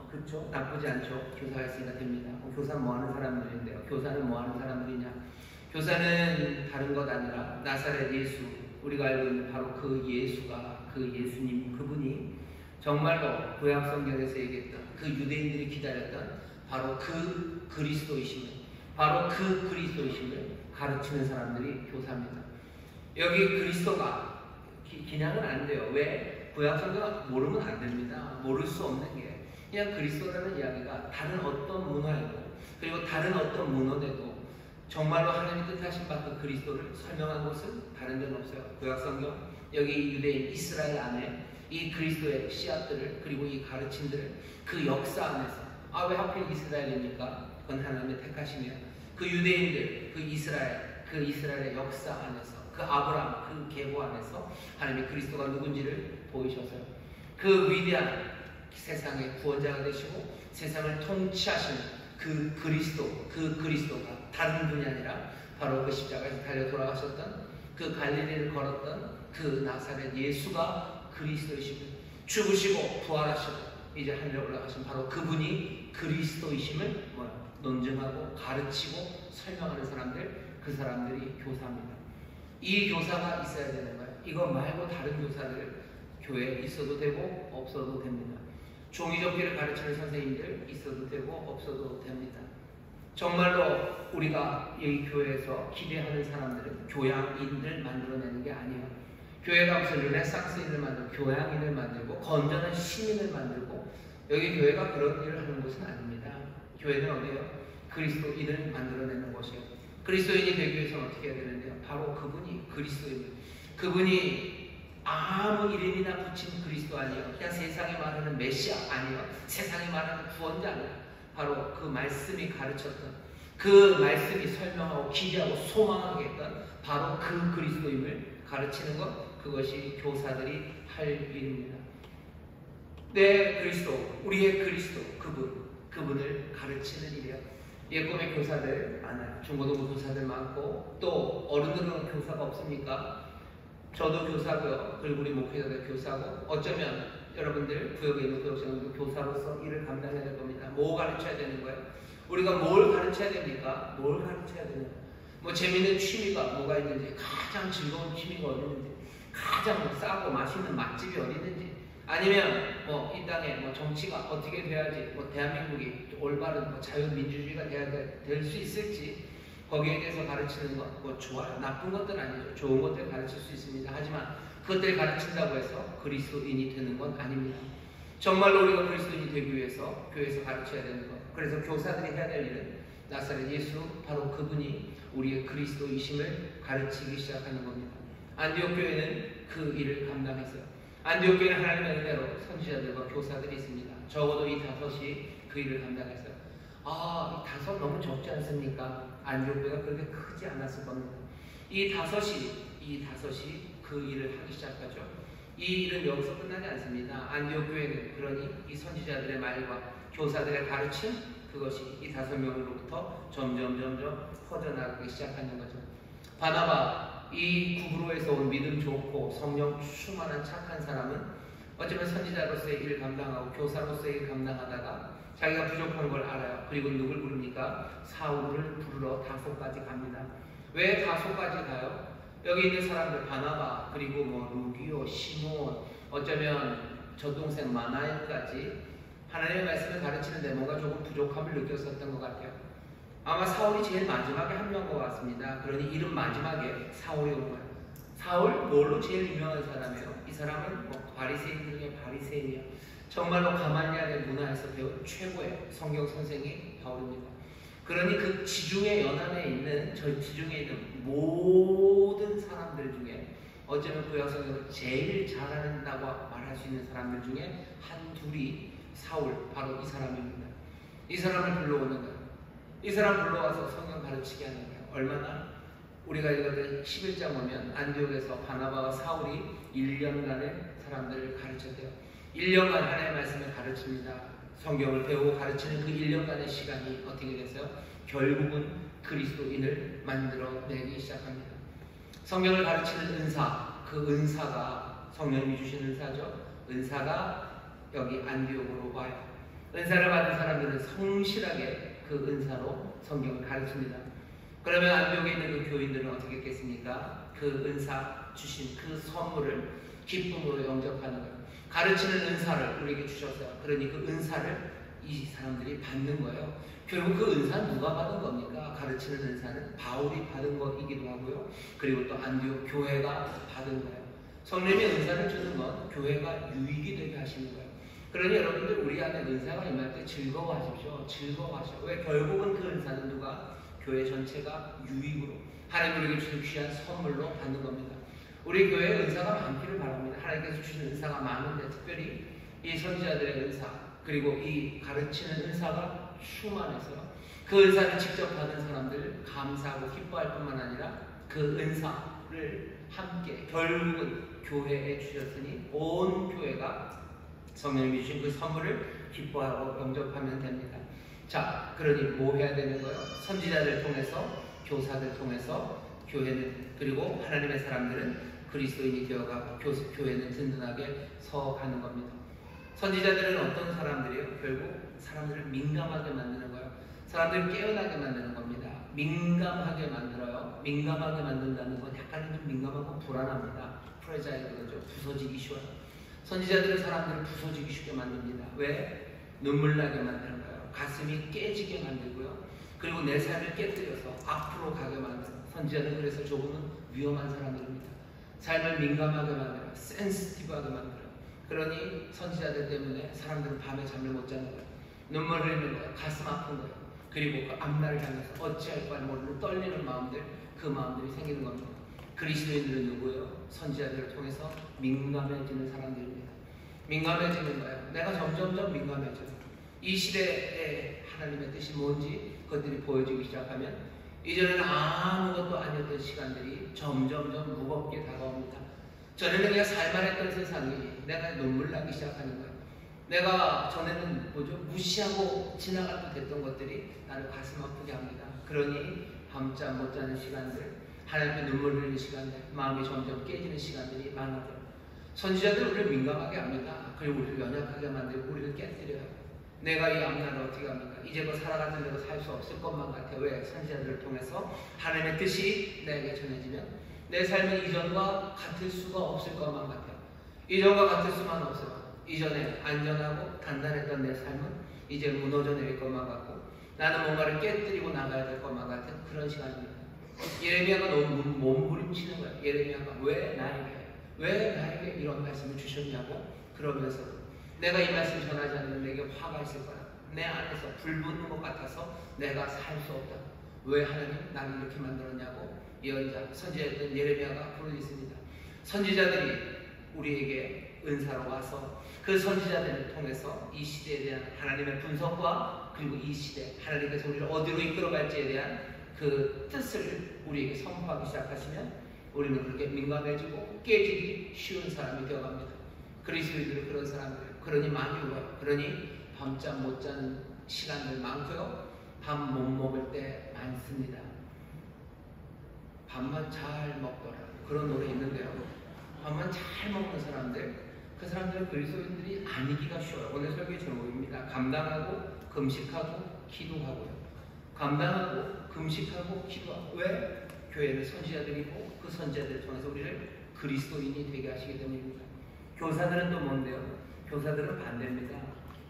[SPEAKER 1] 그렇죠. 나쁘지 않죠. 교사가 있으니까 됩니다. 교사는 뭐 하는 사람들인데요? 교사는 뭐 하는 사람들이냐? 교사는 다른 것 아니라 나사렛 예수, 우리가 알고 있는 바로 그 예수가, 그 예수님, 그분이 정말로 구약 성경에서 얘기했던 그 유대인들이 기다렸던 바로 그 그리스도이심을, 바로 그 그리스도이심을 가르치는 사람들이 교사입니다. 여기 그리스도가 기냥은 안 돼요. 왜? 구약 성경 모르면 안 됩니다. 모를 수 없는 게 그냥 그리스도라는 이야기가 다른 어떤 문화에도, 그리고 다른 어떤 문헌에도 정말로 하나님의 뜻하신 바 그 그리스도를 설명한 곳은 다른 데는 없어요. 구약 성경, 여기 유대인 이스라엘 안에 이 그리스도의 씨앗들을, 그리고 이 가르침들을 그 역사 안에서, 왜 하필 이스라엘입니까? 그건 하나님의 택하심이에요. 그 유대인들, 그 이스라엘의 역사 안에서, 그 아브라함, 그 계보 안에서 하나님의 그리스도가 누군지를 보이셔서요. 그 위대한 세상의 구원자가 되시고 세상을 통치하시는 그 그리스도가 다른 분이 아니라 바로 그 십자가에서 달려 돌아가셨던, 그 갈릴리를 걸었던 그 나사렛 예수가 그리스도이시고, 죽으시고 부활하시고 이제 하늘에 올라가신 바로 그분이 그리스도이심을 논증하고 가르치고 설명하는 사람들, 그 사람들이 교사입니다. 이 교사가 있어야 되는 거예요. 이거 말고 다른 교사들 교회에 있어도 되고 없어도 됩니다. 종이접기를 가르치는 선생님들 있어도 되고 없어도 됩니다. 정말로 우리가 이 교회에서 기대하는 사람들은 교양인을 만들어내는 게 아니에요. 교회가 무슨 르네상스인을 만들고 교양인을 만들고 건전한 시민을 만들고, 여기 교회가 그런 일을 하는 곳은 아닙니다. 교회는 어디예요? 그리스도인을 만들어내는 곳이에요. 그리스도인이 되기 위해서는 어떻게 해야 되는데요? 바로 그분이 그리스도인, 그분이 아무 이름이나 붙인 그리스도 아니에요. 그냥 세상에 말하는 메시아 아니에요. 세상에 말하는 구원자 아니에요. 바로 그 말씀이 가르쳤던, 그 말씀이 설명하고 기대하고 소망하게 했던 바로 그 그리스도임을 가르치는 것, 그것이 교사들이 할 일입니다. 내 그리스도, 우리의 그리스도, 그분을 가르치는 일이에요. 예꿈의 교사들 많아요. 중고등부 교사들 많고, 또 어른들은 교사가 없습니까? 저도 교사고요. 그리고 우리 목회자들 교사고, 어쩌면 여러분들 구역에 있는 구역장도 교사로서 일을 감당해야 될 겁니다. 뭐 가르쳐야 되는 거예요? 우리가 뭘 가르쳐야 됩니까? 뭘 가르쳐야 되는 거예요? 뭐 재미있는 취미가 뭐가 있는지, 가장 즐거운 취미가 어디 있는지, 가장 싸고 맛있는 맛집이 어디 있는지, 아니면 이 땅에 정치가 어떻게 돼야지 대한민국이 올바른 자유민주주의가 될 수 있을지, 거기에 대해서 가르치는 것, 좋아요. 나쁜 것들 아니죠. 좋은 것들 가르칠 수 있습니다. 하지만 그것들 가르친다고 해서 그리스도인이 되는 건 아닙니다. 정말로 우리가 그리스도인이 되기 위해서 교회에서 가르쳐야 되는 것, 그래서 교사들이 해야 될 일은 나사렛 예수, 바로 그분이 우리의 그리스도이심을 가르치기 시작하는 겁니다. 안디옥 교회는 그 일을 감당했어요. 안디옥 교회는 하나님의 은혜로 선지자들과 교사들이 있습니다. 적어도 이 5이 그 일을 감당했어요. 이 5 너무 적지 않습니까? 안디옥 교회가 그렇게 크지 않았을 겁니다. 이 5이 그 일을 하기 시작하죠. 이 일은 여기서 끝나지 않습니다. 안디옥 교회는 그러니 이 선지자들의 말과 교사들의 가르침, 그것이 이 5명으로부터 점점 퍼져나가기 시작하는 거죠. 바나바, 이 구브로에서 온 믿음 좋고 성령 충만한 착한 사람은 어쩌면 선지자로서의 일을 감당하고 교사로서의 일을 감당하다가 자기가 부족한 걸 알아요. 그리고 누굴 부릅니까? 사울을 부르러 다소까지 갑니다. 왜 다소까지 가요? 여기 있는 사람들, 바나바, 그리고 루기오, 시몬, 어쩌면 젖동생 마나엘까지 하나님의 말씀을 가르치는데 뭔가 조금 부족함을 느꼈었던 것 같아요. 아마 사울이 제일 마지막에 합류한 것 같습니다. 그러니 이름 마지막에 사울이 온 거예요. 사울, 뭘로 제일 유명한 사람이에요? 이 사람은 바리새인 중에 바리새인이에요. 정말로 가말리엘의 문화에서 배운 최고의 성경 선생이 바울입니다. 그러니 그 지중해 연안에 있는, 저 지중해에 있는 모든 사람들 중에 어쩌면 구약 성경을 제일 잘한다고 말할 수 있는 사람들 중에 한둘이 사울, 바로 이 사람입니다. 이 사람을 불러오는 거예요. 이 사람 불러와서 성경 가르치게 하는 거예요. 얼마나? 우리가 읽었던 11장 보면 안디옥에서 바나바와 사울이 1년간의 사람들을 가르쳤대요. 1년간 하나님의 말씀을 가르칩니다. 성경을 배우고 가르치는 그 1년간의 시간이 어떻게 됐어요? 결국은 그리스도인을 만들어내기 시작합니다. 성경을 가르치는 은사, 그 은사가 성령님이 주신 은사죠. 은사가 여기 안디옥으로 와요. 은사를 받은 사람들은 성실하게 그 은사로 성경을 가르칩니다. 그러면 안디옥에 있는 그 교인들은 어떻게 했겠습니까? 그 은사 주신 그 선물을 기쁨으로 영접하는 거예요. 가르치는 은사를 우리에게 주셨어요. 그러니 그 은사를 이 사람들이 받는 거예요. 결국 그 은사는 누가 받은 겁니까? 가르치는 은사는 바울이 받은 것이기도 하고요. 그리고 또 안디옥 교회가 받은 거예요. 성령의 은사를 주는 건 교회가 유익이 되게 하시는 거예요. 그러니 여러분들 우리 안에 은사가 임할 때 즐거워하십시오. 즐거워하십시오. 왜? 결국은 그 은사는 누가? 교회 전체가 유익으로 하나님 우리에게 주신 귀한 선물로 받는 겁니다. 우리 교회에 은사가 많기를 바랍니다. 하나님께서 주신 은사가 많은데 특별히 이 선지자들의 은사 그리고 이 가르치는 은사가 충만해서 그 은사를 직접 받은 사람들 감사하고 기뻐할 뿐만 아니라 그 은사를 함께 결국은 교회에 주셨으니 온 교회가 성령님이 주신 그 선물을 기뻐하고 영접하면 됩니다. 자, 그러니 뭐 해야 되는 거예요? 선지자들 통해서 교사들 통해서 교회는 그리고 하나님의 사람들은 그리스도인이 되어가고 교회는 든든하게 서가는 겁니다. 선지자들은 어떤 사람들이에요? 결국 사람들을 민감하게 만드는 거예요. 사람들을 깨어나게 만드는 겁니다. 민감하게 만들어요. 민감하게 만든다는 건 약간 좀 민감하고 불안합니다. 프레자일 그러죠. 부서지기 쉬워요. 선지자들은 사람들을 부서지기 쉽게 만듭니다. 왜? 눈물 나게 만드는 거예요. 가슴이 깨지게 만들고요. 그리고 내 삶을 깨뜨려서 앞으로 가게 만들어요. 선지자들은 그래서 조금은 위험한 사람들입니다. 삶을 민감하게 만들어요. 센시티브하게 만들어요. 그러니 선지자들 때문에 사람들은 밤에 잠을 못 자는 거예요. 눈물 흘리는 거예요. 가슴 아픈 거예요. 그리고 그 앞날을 향해서 어찌할 까 모르는 떨리는 마음들, 그 마음들이 생기는 겁니다. 그리스도인들은 누구예요? 선지자들을 통해서 민감해지는 사람들입니다. 민감해지는 거예요. 내가 점점점 민감해져요. 이 시대에 하나님의 뜻이 뭔지 그것들이 보여지기 시작하면 이전에는 아무것도 아니었던 시간들이 점점점 무겁게 다가옵니다. 전에는 그냥 살만했던 세상이 내가 눈물 나기 시작하는 거예요. 내가 전에는 무시하고 지나가도 됐던 것들이 나를 가슴 아프게 합니다. 그러니 밤잠 못 자는 시간들, 하나님께 눈물 흘리는 시간들, 마음이 점점 깨지는 시간들이 많아져요. 선지자들 우리를 민감하게 합니다. 그리고 우리를 연약하게 만들고 우리를 깨뜨려요. 내가 이 앞날을 어떻게 합니까? 이제껏 살아가는 대로 살 수 없을 것만 같아요. 왜? 선지자들을 통해서 하나님의 뜻이 내게 전해지면 내 삶은 이전과 같을 수가 없을 것만 같아요. 이전과 같을 수만 없어요. 이전에 안전하고 단단했던 내 삶은 이제 무너져 내릴 것만 같고 나는 뭔가를 깨뜨리고 나가야 될 것만 같은 그런 시간입니다. 예레미야가 너무 몸부림치는 거예요. 예레미야가 왜 나에게 이런 말씀을 주셨냐고 그러면서 내가 이 말씀 전하지 않으면 내게 화가 있을 거야. 내 안에서 불 붙는 것 같아서 내가 살 수 없다. 왜 하나님 나를 이렇게 만들었냐고 예언자, 선지자였던 예레미야가 부르짖습니다. 선지자들이 우리에게 은사로 와서 그 선지자들을 통해서 이 시대에 대한 하나님의 분석과 그리고 이 시대 하나님께서 우리를 어디로 이끌어갈지에 대한 그 뜻을 우리에게 선포하기 시작하시면 우리는 그렇게 민감해지고 깨지기 쉬운 사람이 되어갑니다. 그리스도인들은 그런 사람들이에요. 그러니 많이 울어요. 그러니 밤잠 못 자는 시간들 많고요. 밥 못 먹을 때 많습니다. 밥만 잘 먹더라. 그런 노래 있는데요. 밥만 잘 먹는 사람들, 그 사람들은 그리스도인들이 아니기가 쉬워요. 오늘 설교의 제목입니다. 감당하고 금식하고 기도하고요. 감당하고 금식하고 기도하고. 왜? 교회는 선지자들이고 그 선지자들을 통해서 우리를 그리스도인이 되게 하시기 때문입니다. 교사들은 또 뭔데요? 교사들은 반대입니다.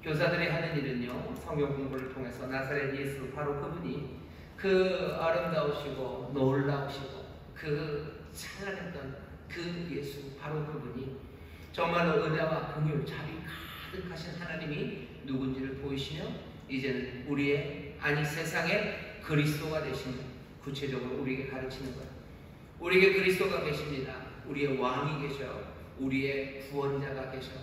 [SPEAKER 1] 교사들이 하는 일은요, 성경 공부를 통해서 나사렛 예수, 바로 그분이 그 아름다우시고 놀라우시고 그 찬란했던 그 예수, 바로 그분이 정말로 은혜와 긍휼, 자비 가득하신 하나님이 누군지를 보이시며 이제는 우리의, 아니 세상의 그리스도가 되시는, 구체적으로 우리에게 가르치는 거예요. 우리에게 그리스도가 계십니다. 우리의 왕이 계셔요. 우리의 구원자가 계셔요.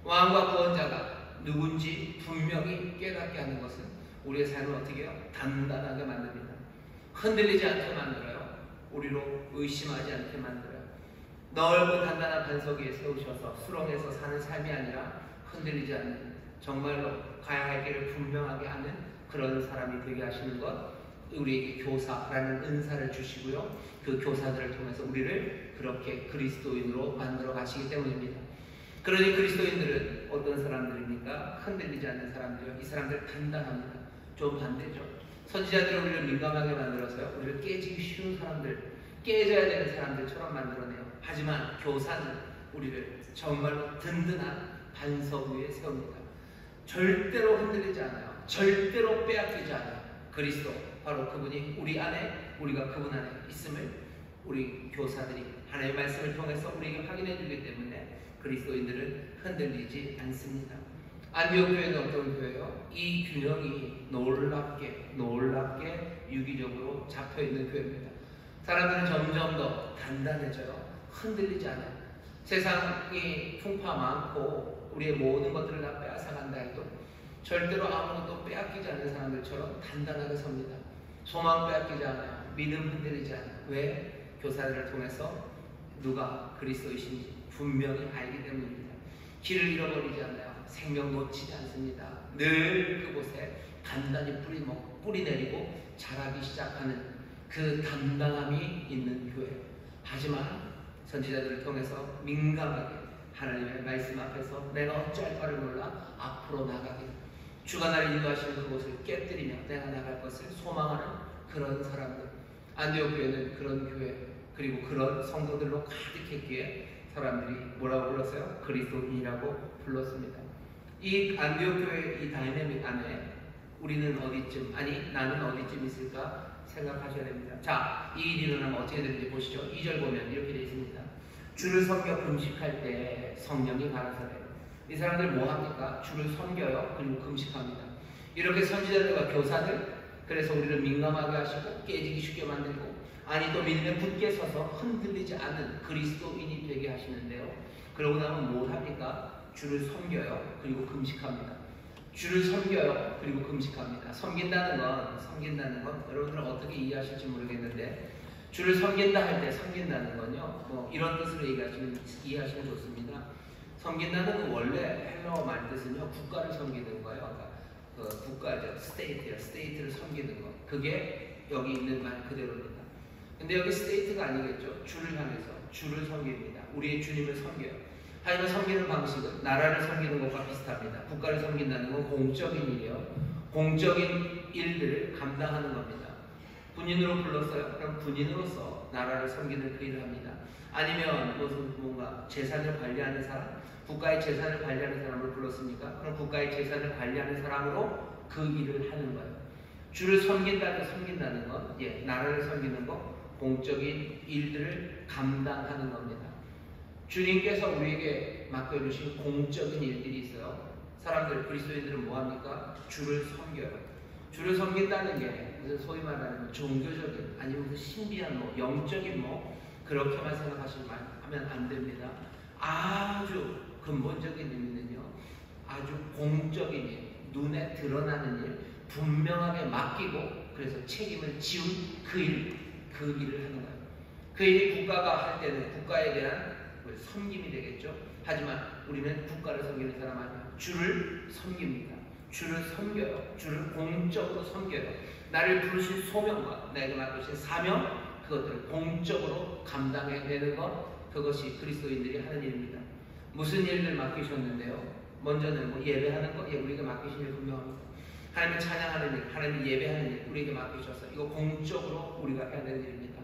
[SPEAKER 1] 왕과 구원자가 누군지 분명히 깨닫게 하는 것은 우리의 삶을 어떻게 해요? 단단하게 만듭니다. 흔들리지 않게 만들어요. 우리로 의심하지 않게 만들어요. 넓은 단단한 반석 위에 세우셔서 수렁에서 사는 삶이 아니라 흔들리지 않는, 정말로 가야 할 길을 분명하게 하는 그런 사람이 되게 하시는 것, 우리에게 교사라는 은사를 주시고요. 그 교사들을 통해서 우리를 그렇게 그리스도인으로 만들어 가시기 때문입니다. 그러니 그리스도인들은 어떤 사람들입니까? 흔들리지 않는 사람들이요. 이 사람들 단단합니다. 좀 반대죠. 선지자들은 우리를 민감하게 만들어서요. 우리를 깨지기 쉬운 사람들, 깨져야 되는 사람들처럼 만들어내요. 하지만 교사는 우리를 정말로 든든한 반석 위에 세웁니다. 절대로 흔들리지 않아요. 절대로 빼앗기지 않아요. 그리스도, 바로 그분이 우리 안에, 우리가 그분 안에 있음을 우리 교사들이 하나님의 말씀을 통해서 우리에게 확인해 주기 때문에 그리스도인들은 흔들리지 않습니다. 안디옥 교회는 어떤 교회예요? 이 균형이 놀랍게 유기적으로 잡혀있는 교회입니다. 사람들은 점점 더 단단해져요. 흔들리지 않아요. 세상이 풍파 많고 우리의 모든 것들을 다 빼앗아간다 해도 절대로 아무것도 빼앗기지 않는 사람들처럼 단단하게 섭니다. 소망 빼앗기지 않아요. 믿음 흔들리지 않아요. 왜? 교사들을 통해서 누가 그리스도이신지 분명히 알기 때문입니다. 길을 잃어버리지 않아요. 생명 놓치지 않습니다. 늘 그곳에 단단히 뿌리 내리고 자라기 시작하는 그 담당함이 있는 교회. 하지만 선지자들을 통해서 민감하게 하나님의 말씀 앞에서 내가 어찌할 바를 몰라 앞으로 나가길, 주가 나를 인도하시는 그곳을 깨뜨리며 내가 나갈 것을 소망하는 그런 사람들. 안디옥 교회는 그런 교회, 그리고 그런 성도들로 가득했기에 사람들이 뭐라고 불렀어요? 그리스도인이라고 불렀습니다. 이 안디옥 교회의 이 다이내믹 안에 우리는 어디쯤, 아니 나는 어디쯤 있을까 생각하셔야 됩니다. 자, 이 일이 일어나면 어떻게 되는지 보시죠. 2절 보면 이렇게 되어 있습니다. 주를 섬겨 금식할 때 성령이 가라사대. 이 사람들 뭐 합니까? 주를 섬겨요. 그리고 금식합니다. 이렇게 선지자들과 교사들, 그래서 우리를 민감하게 하시고 깨지기 쉽게 만들고, 아니 또 믿음에 굳게 서서 흔들리지 않는 그리스도인이 되게 하시는데요. 그러고 나면 뭘 합니까? 주를 섬겨요. 그리고 금식합니다. 주를 섬겨요. 그리고 금식합니다. 섬긴다는 건 여러분들은 어떻게 이해하실지 모르겠는데, 주를 섬긴다 할 때 섬긴다는 건요, 뭐 이런 뜻으로 이해하시면 좋습니다. 섬긴다는 건 원래 헬라어 말 뜻은요, 국가를 섬기는 거예요. 그러니까 국가죠. 스테이트를 섬기는 거. 그게 여기 있는 말 그대로입니다. 근데 여기 스테이트가 아니겠죠. 주를 향해서 주를 섬깁니다. 우리의 주님을 섬겨요. 하지만 섬기는 방식은 나라를 섬기는 것과 비슷합니다. 국가를 섬긴다는 건 공적인 일이에요. 공적인 일들을 감당하는 겁니다. 군인으로 불렀어요. 그럼 군인으로서 나라를 섬기는 그 일을 합니다. 아니면 무슨 뭔가 재산을 관리하는 사람, 국가의 재산을 관리하는 사람을 불렀습니까? 그럼 국가의 재산을 관리하는 사람으로 그 일을 하는 거예요. 주를 섬긴다는 건, 나라를 섬기는 것, 공적인 일들을 감당하는 겁니다. 주님께서 우리에게 맡겨주신 공적인 일들이 있어요. 사람들, 그리스도인들은 뭐합니까? 주를 섬겨요. 주를 섬긴다는 게 무슨 소위 말하는 종교적인, 아니면 무슨 신비한 영적인 그렇게만 생각하시면 안 됩니다. 아주 근본적인 의미는요, 아주 공적인 일, 눈에 드러나는 일, 분명하게 맡기고 그래서 책임을 지운 그 일을 하는 거예요. 그 일이 국가가 할 때는 국가에 대한 섬김이 되겠죠. 하지만 우리는 국가를 섬기는 사람 아니에요. 주를 섬깁니다. 주를 섬겨요. 주를 공적으로 섬겨요. 나를 부르신 소명과 나에게 맡기신 사명, 그것들을 공적으로 감당해내는 것, 그것이 그리스도인들이 하는 일입니다. 무슨 일을 맡기셨는데요? 먼저는 예배하는 것, 우리에게 맡기신 일 분명합니다. 하나님을 찬양하는 일, 하나님을 예배하는 일, 우리에게 맡기셔서 이거 공적으로 우리가 해야 되는 일입니다.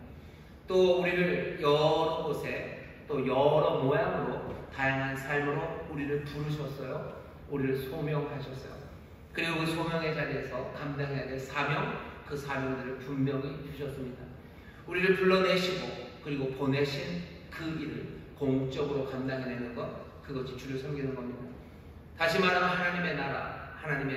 [SPEAKER 1] 또 우리를 여러 곳에 또 여러 모양으로 다양한 삶으로 우리를 부르셨어요. 우리를 소명하셨어요. 그리고 그 소명의 자리에서 감당해야 될 사명, 그 사명들을 분명히 주셨습니다. 우리를 불러내시고 그리고 보내신 그 일을 공적으로 감당해내는 것, 그것이 주를 섬기는 겁니다. 다시 말하면 하나님의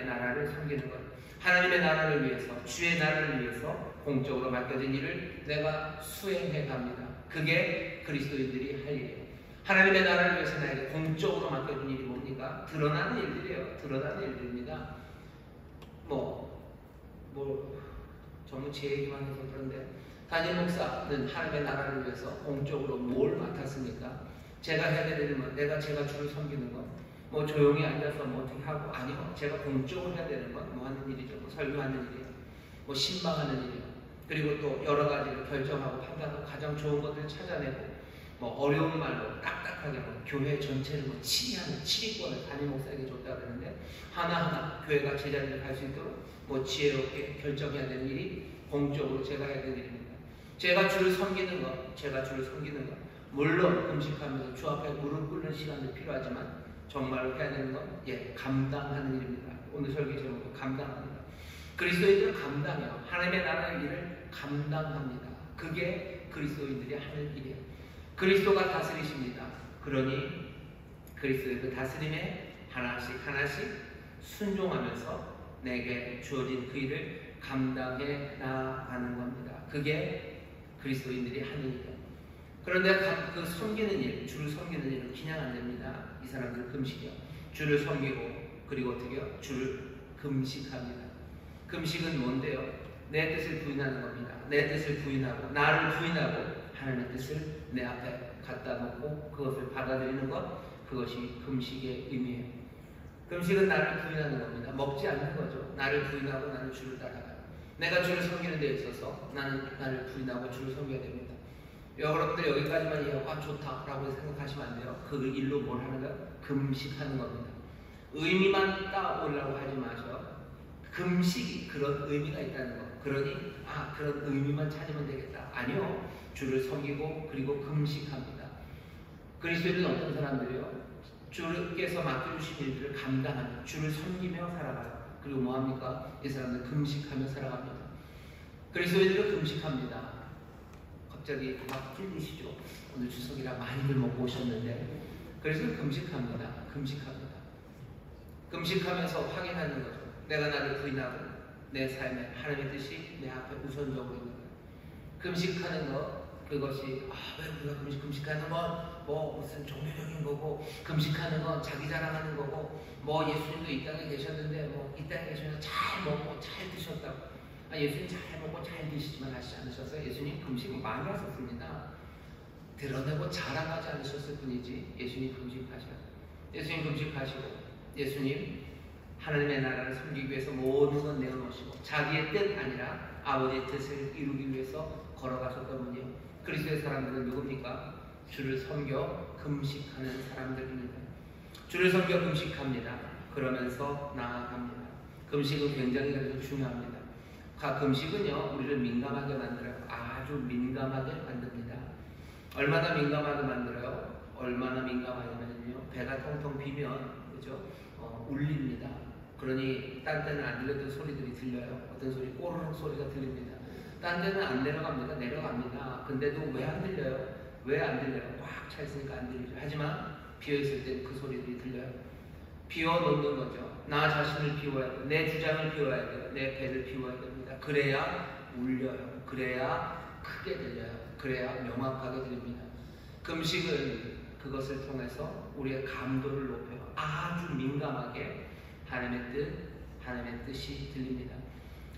[SPEAKER 1] 나라를 섬기는 것, 하나님의 나라를 위해서, 주의 나라를 위해서 공적으로 맡겨진 일을 내가 수행해 갑니다. 그게 그리스도인들이 할 일이에요. 하나님의 나라를 위해서 나에게 공적으로 맡겨진 일이 뭡니까? 드러나는 일들이에요. 드러나는 일들입니다. 전부 제 얘기만 해서 그런데, 담임 목사는 하나님의 나라를 위해서 공적으로 뭘 맡았습니까? 제가 해야 되는 건, 제가 주를 섬기는 건, 조용히 앉아서 어떻게 하고, 아니요. 제가 공적으로 해야 되는 건 하는 일이죠. 설교하는 일이에요. 뭐 신방하는 일이요. 그리고 또 여러 가지를 결정하고 판단하고 가장 좋은 것들을 찾아내고 뭐 어려운 말로 딱딱하게 뭐 교회 전체를 뭐 치리하는 치리권을 담임 목사에게 줬다 그러는데 하나하나 교회가 제자리를 갈 수 있도록 뭐 지혜롭게 결정해야 되는 일이 공적으로 제가 해야 되는 일입니다. 제가 주를 섬기는 것, 물론 금식하면서 주 앞에 무릎 꿇는 시간도 필요하지만 정말로 해야 되는 건 감당하는 일입니다. 오늘 설교 제목은 감당합니다. 그리스도인들은 감당해요. 하나님의 나라의 일을 감당합니다. 그게 그리스도인들이 하는 일이에요. 그리스도가 다스리십니다. 그러니 그리스도의 그 다스림에 하나씩 순종하면서 내게 주어진 그 일을 감당해 나가는 겁니다. 그게 그리스도인들이 하는 일이에요. 그런데 그 섬기는 일, 주를 섬기는 일은 그냥 안 됩니다. 이 사람들은 금식이요. 주를 섬기고 그리고 어떻게 해요? 주를 금식합니다. 금식은 뭔데요? 내 뜻을 부인하는 겁니다. 내 뜻을 부인하고 나를 부인하고 하나님의 뜻을 내 앞에 갖다 놓고 그것을 받아들이는 것, 그것이 금식의 의미예요. 금식은 나를 부인하는 겁니다. 먹지 않는 거죠. 나를 부인하고 나는 주를 따라가요. 내가 주를 섬기는 데 있어서 나는 나를 부인하고 주를 섬겨야 됩니다. 여러분들 여기까지만 이해하고 좋다라고 생각하시면 안 돼요. 그 일로 뭘 하는 거예요? 금식하는 겁니다. 의미만 따오려고 하지 마셔. 금식이 그런 의미가 있다는 거. 그러니 그런 의미만 찾으면 되겠다. 아니요. 주를 섬기고 그리고 금식합니다. 그리스도인은 어떤 사람들이요? 주께서 맡겨주신 일들을 감당하며 주를 섬기며 살아가요. 그리고 뭐합니까? 이 사람들 금식하며 살아갑니다. 그리스도인들은 금식합니다. 갑자기 막 찔리시죠? 오늘 주석이라 많이들 먹고 오셨는데 그래서 금식합니다. 금식하면서 확인하는 거죠. 내가 나를 부인하고 내 삶에 하나님의 뜻이 내 앞에 우선적으로 있는 거예요. 금식하는 것, 그것이 왜 우리가 금식하는 건 뭐 무슨 종교적인 거고, 금식하는 건 자기 자랑하는 거고, 뭐 예수님도 이 땅에 계셨는데 뭐 이 땅에 계셨는데 잘 먹고 잘 드셨다고. 예수님 잘 먹고 잘 드시지만 하시지 않으셔서 예수님 금식을 많이 하셨습니다. 드러내고 자랑하지 않으셨을 뿐이지 예수님 금식하셔요. 예수님 금식하시고 예수님 하나님의 나라를 섬기기 위해서 모든 건 내어놓으시고 자기의 뜻 아니라 아버지의 뜻을 이루기 위해서 걸어가셨던 분이요. 그리스도의 사람들은 누굽니까? 주를 섬겨 금식하는 사람들입니다. 주를 섬겨 금식합니다. 그러면서 나아갑니다. 금식은 굉장히 그래서 중요합니다. 금식은요 우리를 민감하게 만들어요. 아주 민감하게 만듭니다. 얼마나 민감하게 만들어요? 얼마나 민감하냐면요 배가 텅텅 비면 그죠? 울립니다. 그러니 딴 데는 안 들렸던 소리들이 들려요. 어떤 소리? 꼬르륵 소리가 들립니다. 딴 데는 안 내려갑니다. 내려갑니다. 근데도 왜 안 들려요? 왜 안 들려요? 꽉 차 있으니까 안 들리죠. 하지만 비어있을 때 그 소리들이 들려요. 비워놓는 거죠. 나 자신을 비워야 돼요. 내 주장을 비워야 돼요. 내 배를 비워야 됩니다. 그래야 울려요. 그래야 크게 들려요. 그래야 명확하게 들립니다. 금식은 그것을 통해서 우리의 감도를 높여요. 아주 민감하게 하나님의 뜻이 들립니다.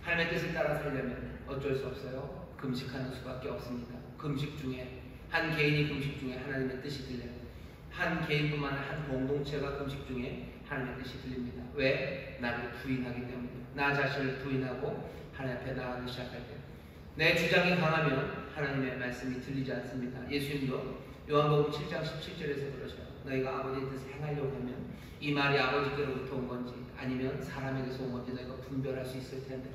[SPEAKER 1] 하나님의 뜻을 따라 살려면 어쩔 수 없어요. 금식하는 수밖에 없습니다. 금식 중에 한 개인이 금식 중에 하나님의 뜻이 들려요. 한 개인뿐만 아니라 한 공동체가 금식 중에 하나님의 뜻이 들립니다. 왜? 나를 부인하기 때문에. 나 자신을 부인하고 하나님 앞에 나가기 시작할 때 내 주장이 강하면 하나님의 말씀이 들리지 않습니다. 예수님도 요한복음 7장 17절에서 그러셔요. 너희가 아버지의 뜻을 행하려고 하면 이 말이 아버지께로부터 온 건지 아니면 사람에게서 온 건지 너희가 분별할 수 있을 텐데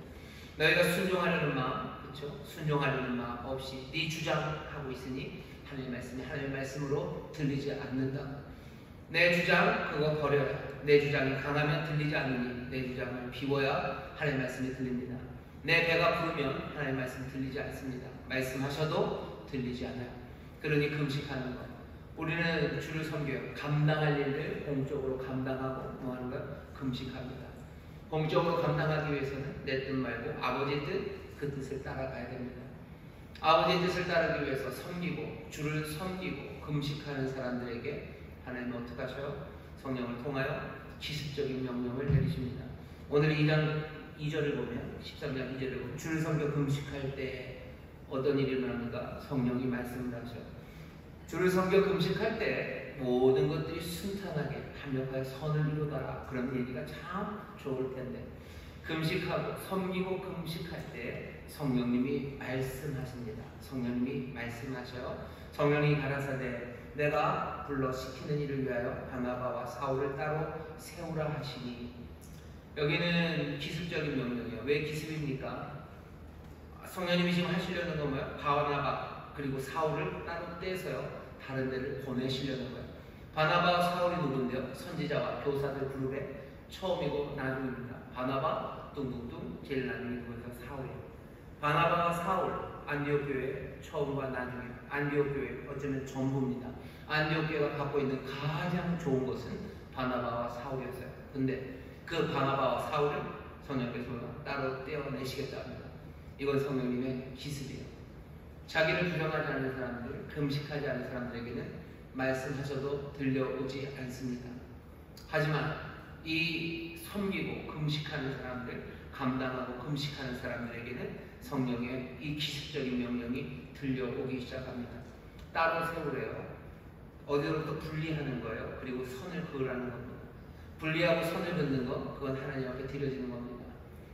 [SPEAKER 1] 너희가 순종하려는 마음, 그렇죠? 순종하려는 마음 없이 네 주장하고 있으니 하나님의 말씀으로 들리지 않는다. 내 주장 그거 버려라. 내 주장이 강하면 들리지 않으니 내 주장을 비워야 하나님의 말씀이 들립니다. 내 배가 부르면 하나님의 말씀이 들리지 않습니다. 말씀하셔도 들리지 않아요. 그러니 금식하는 것. 우리는 주를 섬겨요. 감당할 일을 공적으로 감당하고 뭐 하는 거예요? 금식합니다. 공적으로 감당하기 위해서는 내 뜻 말고 아버지의 뜻, 그 뜻을 따라가야 됩니다. 아버지의 뜻을 따르기 위해서 섬기고 주를 섬기고 금식하는 사람들에게 하나님은 어떻게 하셔요? 성령을 통하여 기습적인 명령을 내리십니다. 오늘 2장 2절을 보면 13장 2절을 보면 주를 섬겨 금식할 때 어떤 일이 일어납니까? 성령이 말씀을 하셔요. 주를 섬겨 금식할 때 모든 것들이 순탄하게 합력하여 선을 이루더라. 그런 얘기가 참 좋을 텐데 금식하고 섬기고 금식할 때 성령님이 말씀하십니다. 성령님이 말씀하셔요. 성령이 가라사대 내가 불러 시키는 일을 위하여 바나바와 사울을 따로 세우라 하시니. 여기는 기습적인 명령이에요. 왜 기습입니까? 성령님이 지금 하시려는 건 뭐예요? 바나바 그리고 사울을 따로 떼서요 다른 데를 보내시려는 거예요. 바나바와 사울이 누군데요? 선지자와 교사들 그룹의 처음이고 나중입니다. 바나바 뚱뚱뚱 제일 나중이 거기서 사울이에요. 바나바와 사울 안디옥 교회 처음과 나중에 안디옥 교회 어쩌면 전부입니다. 안디옥 교회가 갖고 있는 가장 좋은 것은 바나바와 사울이었어요. 근데 그 바나바와 사울을 성령께서 따로 떼어내시겠다 합니다. 이건 성령님의 기습이에요. 자기를 부정하지 않는 사람들, 금식하지 않는 사람들에게는 말씀하셔도 들려오지 않습니다. 하지만 이 섬기고 금식하는 사람들, 감당하고 금식하는 사람들에게는 성령의 이 기습적인 명령이 들려오기 시작합니다. 따로 세우래요. 어디로부터 분리하는 거예요. 그리고 선을 그으라는 겁니다. 분리하고 선을 긋는 건 그건 하나님 앞에 드려지는 겁니다.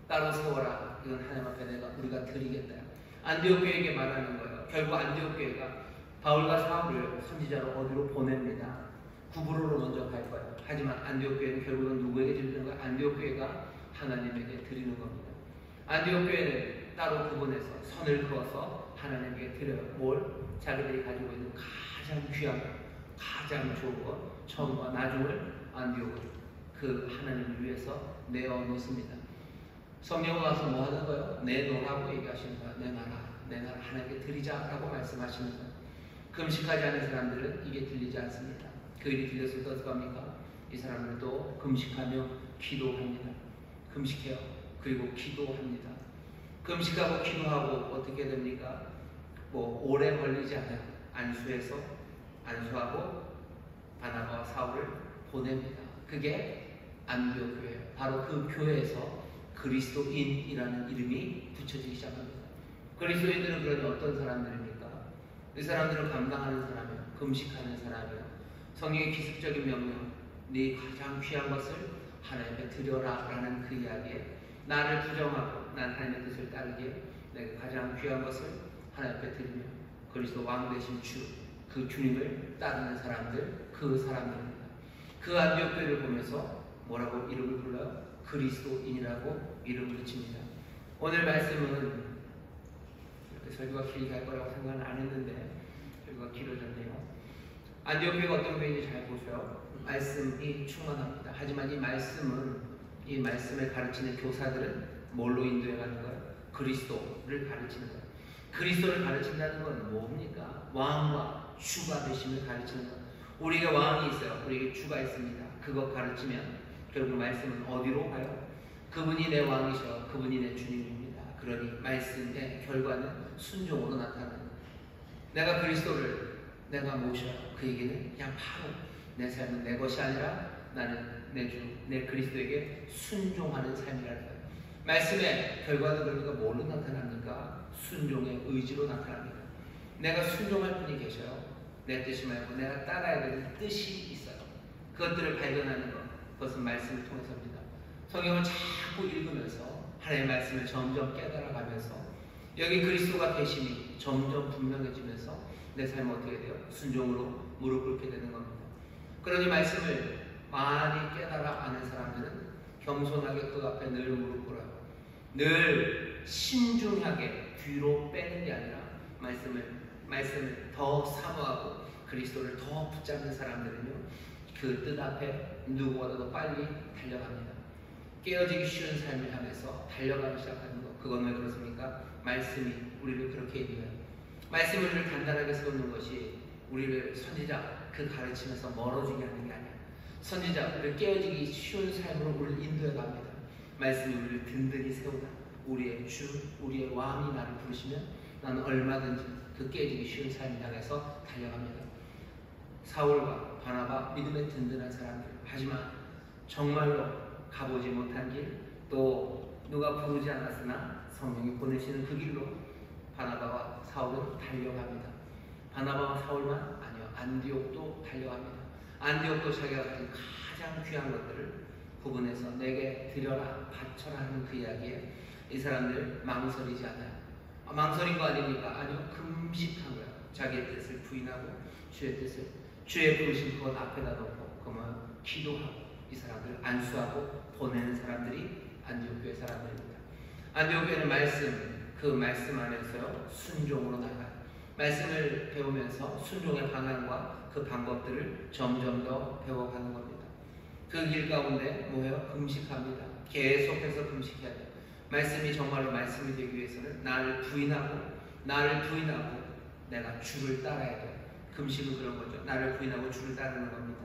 [SPEAKER 1] 따로 세워라. 이건 하나님 앞에 우리가 드리겠다. 안디옥 교회에게 말하는 거예요. 결국 안디옥 교회가 바울과 사울을 선지자로 어디로 보냅니다. 구브로로 먼저 갈 거예요. 하지만 안디옥 교회는 결국은 누구에게 드리는 거예요? 안디옥 교회가 하나님에게 드리는 겁니다. 안디옥 교회는 따로 구분해서 선을 그어서 하나님에게 드려요. 뭘? 자기들이 가지고 있는 가장 귀한, 가장 좋은 것, 처음과 나중을 안디옥을 그 하나님을 위해서 내어놓습니다. 성령은 와서 뭐 하는 거예요? 내놓으라고 얘기하시는 거예요. 내 나라 하나님께 드리자라고 말씀하시는 거예요. 금식하지 않은 사람들은 이게 들리지 않습니다. 그 일이 들렸을 때 어떡합니까? 이 사람들은 또 금식하며 기도합니다. 금식해요. 그리고 기도합니다. 금식하고 기도하고 어떻게 됩니까? 뭐 오래 걸리지 않아요. 안수하고 바나바와 사울을 보냅니다. 그게 안디옥 교회예요. 바로 그 교회에서 그리스도인이라는 이름이 붙여지기 시작합니다. 그리스도인들은 그러니 어떤 사람들입니까? 이 사람들을 감당하는 사람이에요. 금식하는 사람이에요. 성령의 기습적인 명령, 네 가장 귀한 것을 하나님 앞에 드려라 라는 그 이야기에 나를 부정하고 난 하나님의 뜻을 따르기에 내가 가장 귀한 것을 하나님 앞에 드리며 그리스도 왕 되신 주, 그 주님을 따르는 사람들, 그 사람들입니다. 그 안디옥 교회를 보면서 뭐라고 이름을 불러요? 그리스도인이라고 이름을 붙입니다. 오늘 말씀은 이렇게 설교가 길게 할 거라고 생각은 안 했는데 설교가 길어졌네요. 안디옥 교회가 어떤 교회인지 잘 보세요. 말씀이 충만합니다. 하지만 이 말씀을 가르치는 교사들은 뭘로 인도해 가는 거예요? 그리스도를 가르치는 거예요. 그리스도를 가르친다는 건 뭡니까? 왕과 주가 되심을 가르치는 거예요. 우리가 왕이 있어요. 우리에게 주가 있습니다. 그거 가르치면 결국 말씀은 어디로 가요? 그분이 내 왕이셔. 그분이 내 주님입니다. 그러니 말씀의 결과는 순종으로 나타나는 내가 그리스도를 내가 모셔요. 그 얘기는 그냥 바로 내 삶은 내 것이 아니라 나는 내 주, 내 그리스도에게 순종하는 삶이라는 거예요. 말씀의 결과는 그러니까 뭘로 나타납니까? 순종의 의지로 나타납니다. 내가 순종할 분이 계셔요. 내 뜻이 말고 내가 따라야 되는 뜻이 있어요. 그것들을 발견하는 것, 그것은 말씀을 통해서입니다. 성경을 자꾸 읽으면서 하나님의 말씀을 점점 깨달아가면서 여기 그리스도가 계심이 점점 분명해지면서 내 삶은 어떻게 돼요? 순종으로 무릎 꿇게 되는 겁니다. 그러니 말씀을 많이 깨달아 아는 사람들은 겸손하게 그 앞에 늘 무릎 꿇어요. 늘 신중하게 뒤로 빼는 게 아니라 말씀을 더 사모하고 그리스도를 더 붙잡는 사람들은요, 그 뜻 앞에 누구보다도 빨리 달려갑니다. 깨어지기 쉬운 삶을 향해서 달려가기 시작하는 것, 그건 왜 그렇습니까? 말씀이 우리를 그렇게 인도해요. 말씀을 우리를 단단하게 세우는 것이 우리를 선지자 그 가르침에서 멀어지게 하는 게 아니야. 선지자 우리를 깨어지기 쉬운 삶으로 우리를 인도해 갑니다. 말씀이 우리를 든든히 세우다. 우리의 주, 우리의 왕이 나를 부르시면 나는 얼마든지 그 깨어지기 쉬운 삶을 향해서 달려갑니다. 사울과 바나바 믿음의 든든한 사람들. 하지만 정말로 가보지 못한 길, 또 누가 부르지 않았으나 성령이 보내시는 그 길로 바나바와 사울은 달려갑니다. 바나바와 사울만 아니요, 안디옥도 달려갑니다. 안디옥도 자기가 가진 가장 귀한 것들을 부분에서 내게 드려라, 바쳐라 하는 그 이야기에 이 사람들 망설이지 않아요. 망설인 거 아닙니까? 아니요, 금식한 거예요. 자기의 뜻을 부인하고 주의 뜻을, 주의 부르신 그것 앞에다 놓고 그러면 기도하고 이 사람들 안수하고 보내는 사람들이 안디옥 교회 사람들입니다. 안디옥 교회는 그 말씀 안에서요 순종으로 나가요. 말씀을 배우면서 순종의 방향과 그 방법들을 점점 더 배워가는 겁니다. 그 길 가운데 뭐예요? 금식합니다. 계속해서 금식해야 돼요. 말씀이 정말로 말씀이 되기 위해서는 나를 부인하고 내가 주를 따라야 돼요. 금식은 그런 거죠. 나를 부인하고 주를 따르는 겁니다.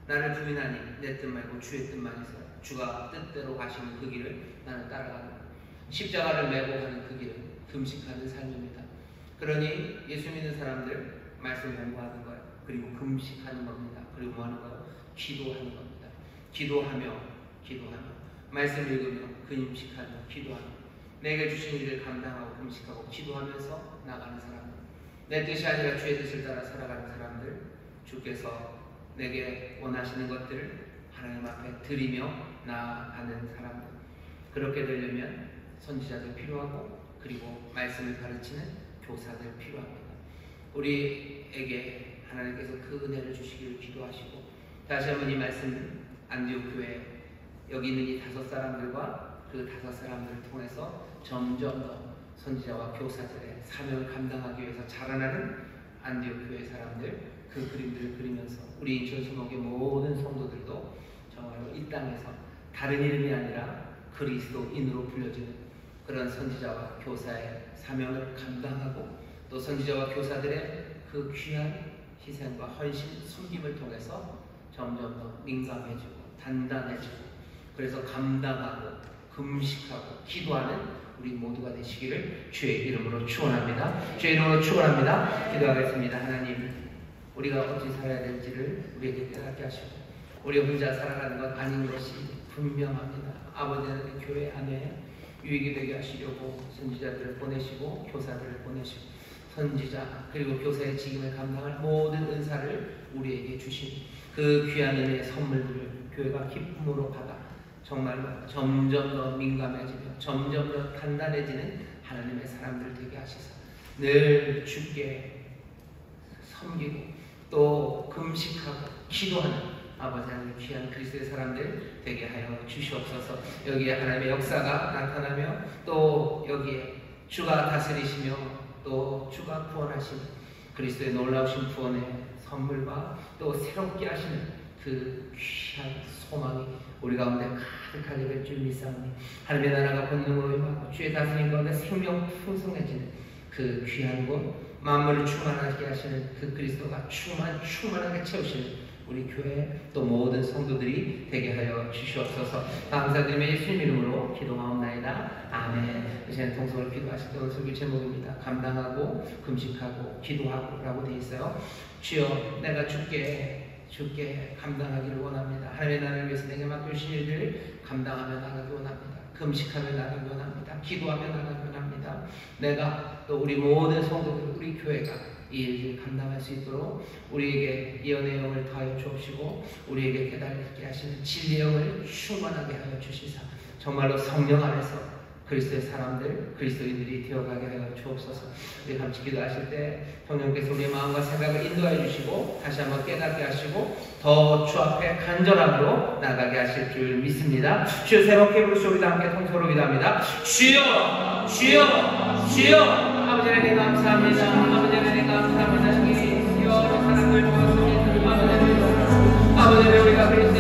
[SPEAKER 1] 나를 부인하니 내 뜻 말고 주의 뜻만 있어요. 주가 뜻대로 가시는 그 길을 나는 따라가는 거예요. 십자가를 메고 가는 그 길은 금식하는 삶입니다. 그러니 예수 믿는 사람들 말씀 공부하는 거예요. 그리고 금식하는 겁니다. 그리고 뭐 하는 거예요? 기도하는 겁니다. 기도하며 말씀 읽으며 금식하며 기도하며 내게 주신 일을 감당하고 금식하고 기도하면서 나가는 사람들, 내 뜻이 아니라 주의 뜻을 따라 살아가는 사람들, 주께서 내게 원하시는 것들을 하나님 앞에 드리며 나아가는 사람들, 그렇게 되려면 선지자들 필요하고 그리고 말씀을 가르치는 교사들 필요합니다. 우리에게 하나님께서 그 은혜를 주시기를 기도하시고, 다시 한번 이 말씀은 안디옥 교회 여기 있는 이 5 사람들과 그 5 사람들을 통해서 점점 더 선지자와 교사들의 사명을 감당하기 위해서 자라나는 안디옥 교회 사람들, 그 그림들을 그리면서 우리 인천 소목의 모든 성도들도 정말로 이 땅에서 다른 이름이 아니라 그리스도인으로 불려지는 그런 선지자와 교사의 사명을 감당하고, 또 선지자와 교사들의 그 귀한 희생과 헌신, 숨김을 통해서 점점 더 민감해지고 단단해지고, 그래서 감당하고 금식하고 기도하는 우리 모두가 되시기를 주의 이름으로 축원합니다. 주의 이름으로 축원합니다. 기도하겠습니다. 하나님, 우리가 어찌 살아야 될지를 우리에게 깨닫게 하시고, 우리 혼자 살아가는 것 아닌 것이 분명합니다. 아버지 하나님, 교회 안에 유익이 되게 하시려고 선지자들을 보내시고 교사들을 보내시고 선지자 그리고 교사의 직임을 감당할 모든 은사를 우리에게 주신 그 귀한 은혜의 선물들을 교회가 기쁨으로 받아 정말로 점점 더 민감해지며 점점 더 단단해지는 하나님의 사람들 되게 하시사 늘 주께 섬기고 또 금식하고 기도하는 아버지 하나님 귀한 그리스도의 사람들 되게 하여 주시옵소서. 여기에 하나님의 역사가 나타나며 또 여기에 주가 다스리시며 또 주가 구원하시는 그리스도의 놀라우신 구원의 선물과 또 새롭게 하시는 그 귀한 소망이 우리 가운데 가득하게 될 줄 믿사오니 하나님의 나라가 권능으로 임하고 주의 다스림 가운데 생명 풍성해지는 그 귀한 곳, 만물을 충만하게 하시는 그 그리스도가 충만하게 채우시는 우리 교회 또 모든 성도들이 되게 하여 주시옵소서. 감사드리며 예수님 이름으로 기도하옵나이다. 아멘. 이제는 통성을 기도하실 때 오늘 설교 제목입니다. 감당하고 금식하고 기도하고 라고 되어 있어요. 주여, 내가 주께 감당하기를 원합니다. 하나님의 나라를 위해서 내게 맡겨주신 일들을 감당하며 나가기 원합니다. 금식하며 나가기 원합니다. 기도하며 나가기 원합니다. 내가 또 우리 모든 성도들, 우리 교회가 이 일을 감당할 수 있도록 우리에게 예언의 영을 더하여 주옵시고 우리에게 깨달게 하시는 진리의 영을 충만하게 하여 주시사 정말로 성령 안에서 그리스도의 사람들, 그리스도인들이 되어가게 하여 주옵소서. 우리 같이 기도하실 때 성령께서 우리의 마음과 생각을 인도하여 주시고 다시 한번 깨닫게 하시고 더 주 앞에 간절함으로 나가게 하실 줄 믿습니다. 주여, 새롭게 부르시옵니다. 함께 통성으로 기도합니다. 주여, 주여, 주여. 아버지 하나님 감사합니다. 아버지 하나님 감사합니다. 여러 사람들 주었습니다. 아버지 하나님 우리가 그리스도